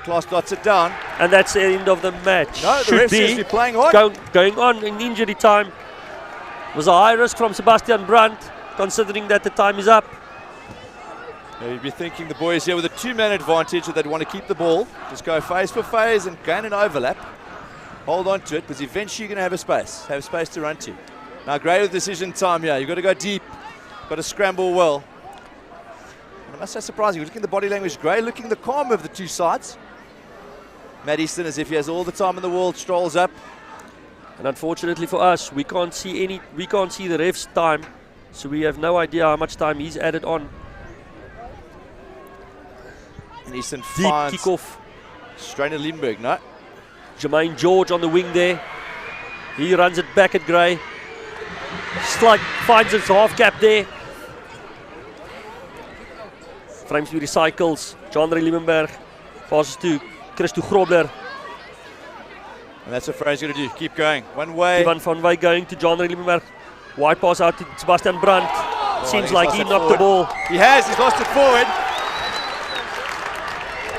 Klaas dots it down. And that's the end of the match. No, the Should ref be says we're playing on. going on in injury time. It was a high risk from Sebastian Brandt, considering that the time is up. Now you'd be thinking the boys here with a 2-man advantage that they'd want to keep the ball. Just go phase for phase and gain an overlap. Hold on to it, because eventually you're going to have space to run to. Now Gray with decision time here. You've got to go deep. Got to scramble well. And I must say surprising. Looking at the body language, Gray looking the calm of the two sides. Matt Easton, as if he has all the time in the world, strolls up. And unfortunately for us, we can't see the ref's time, so we have no idea how much time he's added on. And Easton Deep finds kickoff. Strainer Limburg, no? Jermaine George on the wing there. He runs it back at Gray. Slug finds his half gap there. Framesby recycles. John Liebenberg passes to Christo Grobler. And that's what Frey's going to do. Keep going. One way. Ivan van Wyk going to John Liebenberg. Wide pass out to Sebastian Brandt. Seems he's like lost he it knocked the forward. ball. He has. He's lost it forward.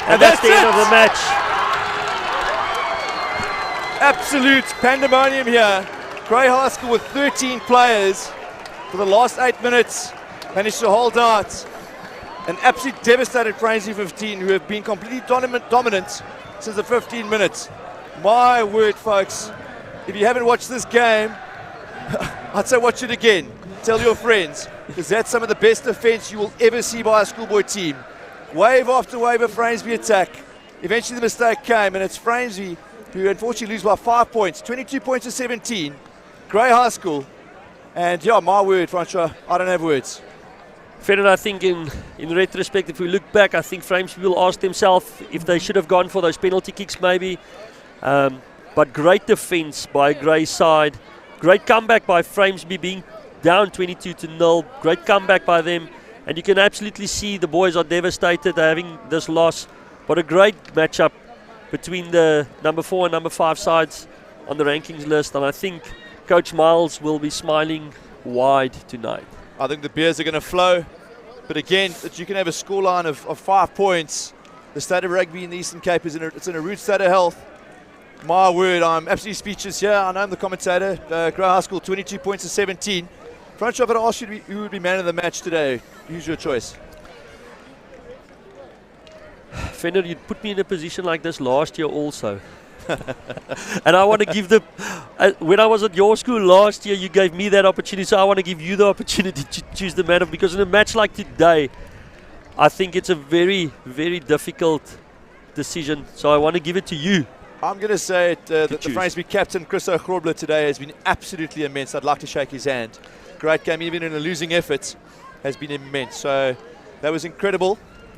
And that's the end of the match. Absolute pandemonium here. Gray Hoërskool with 13 players for the last 8 minutes managed to hold out. An absolutely devastated Framesby 15 who have been completely dominant since the 15 minutes. My word, folks. If you haven't watched this game, I'd say watch it again. Tell your friends, because that's some of the best defense you will ever see by a schoolboy team. Wave after wave of Framesby attack. Eventually the mistake came, and it's Framesby who unfortunately lose by 5 points, 22 points to 17. Gray Hoërskool. And yeah, my word, Francois, I don't have words. Further, I think in retrospect, if we look back, I think Framesby will ask themselves if they should have gone for those penalty kicks maybe. But great defense by Gray's side. Great comeback by Framesby being down 22-0. Great comeback by them. And you can absolutely see the boys are devastated having this loss. But a great matchup between the number 4 and number 5 sides on the rankings list, and I think Coach Miles will be smiling wide tonight. I think the beers are going to flow. But again, that you can have a scoreline of 5 points. The state of rugby in the Eastern Cape is it's in a rude state of health. My word, I'm absolutely speechless here. I know I'm the commentator. Grey High School, 22 points to 17. Front shop, I'd ask you who would be man of the match today. Use your choice. Fender, you put me in a position like this last year also. And I want to give when I was at your school last year, you gave me that opportunity, so I want to give you the opportunity to choose the man of, because in a match like today, I think it's a very, very difficult decision. So I want to give it to you. I'm going to say that the Framesby captain, Chris O'Grobler, today has been absolutely immense. I'd like to shake his hand. Great game, even in a losing effort, has been immense. So that was incredible.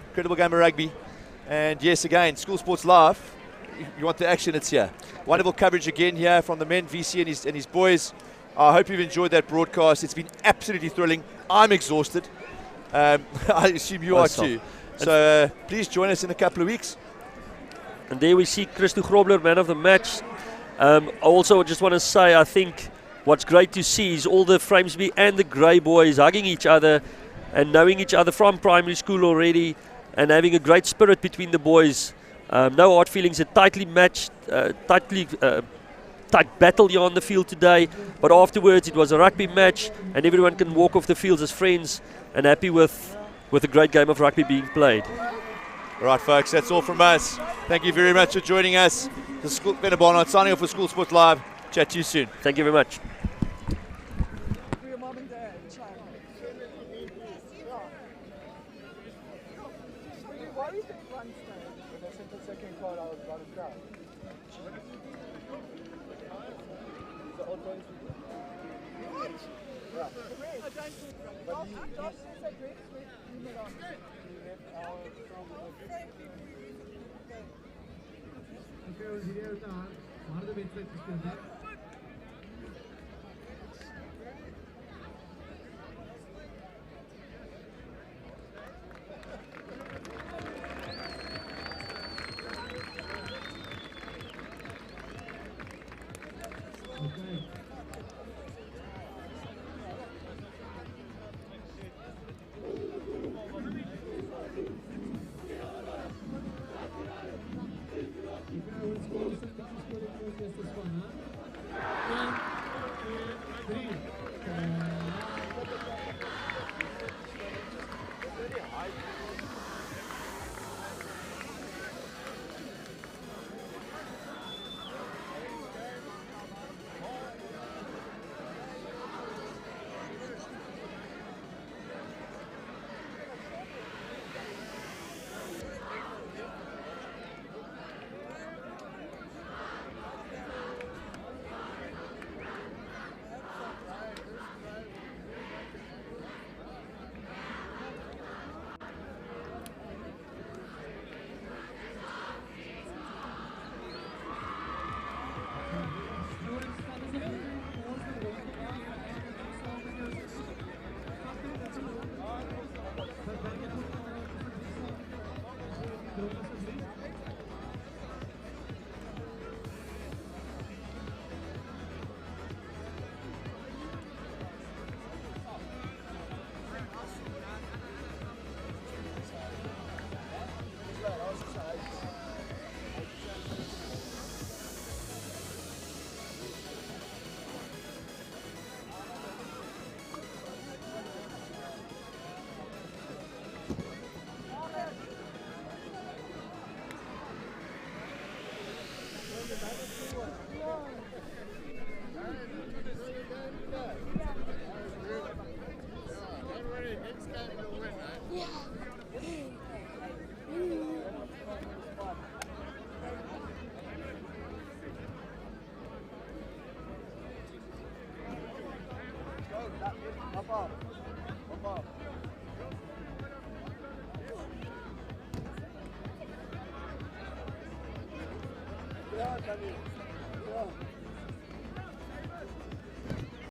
Incredible game of rugby. And yes, again, School Sports Live. You want the action, it's here. Wonderful coverage again here from the men, VC and his boys. I hope you've enjoyed that broadcast. It's been absolutely thrilling. I'm exhausted. I assume you are too. So please join us in a couple of weeks. And there we see Christo Grobler, man of the match. I also just want to say, I think what's great to see is all the Framesby and the Grey boys hugging each other and knowing each other from primary school already and having a great spirit between the boys. No hard feelings, a tightly matched, tight battle here on the field today. But afterwards, it was a rugby match, and everyone can walk off the fields as friends and happy with a great game of rugby being played. All right, folks, that's all from us. Thank you very much for joining us. This is Bernard Barnard signing off for School Sports Live. Chat to you soon. Thank you very much. Ja,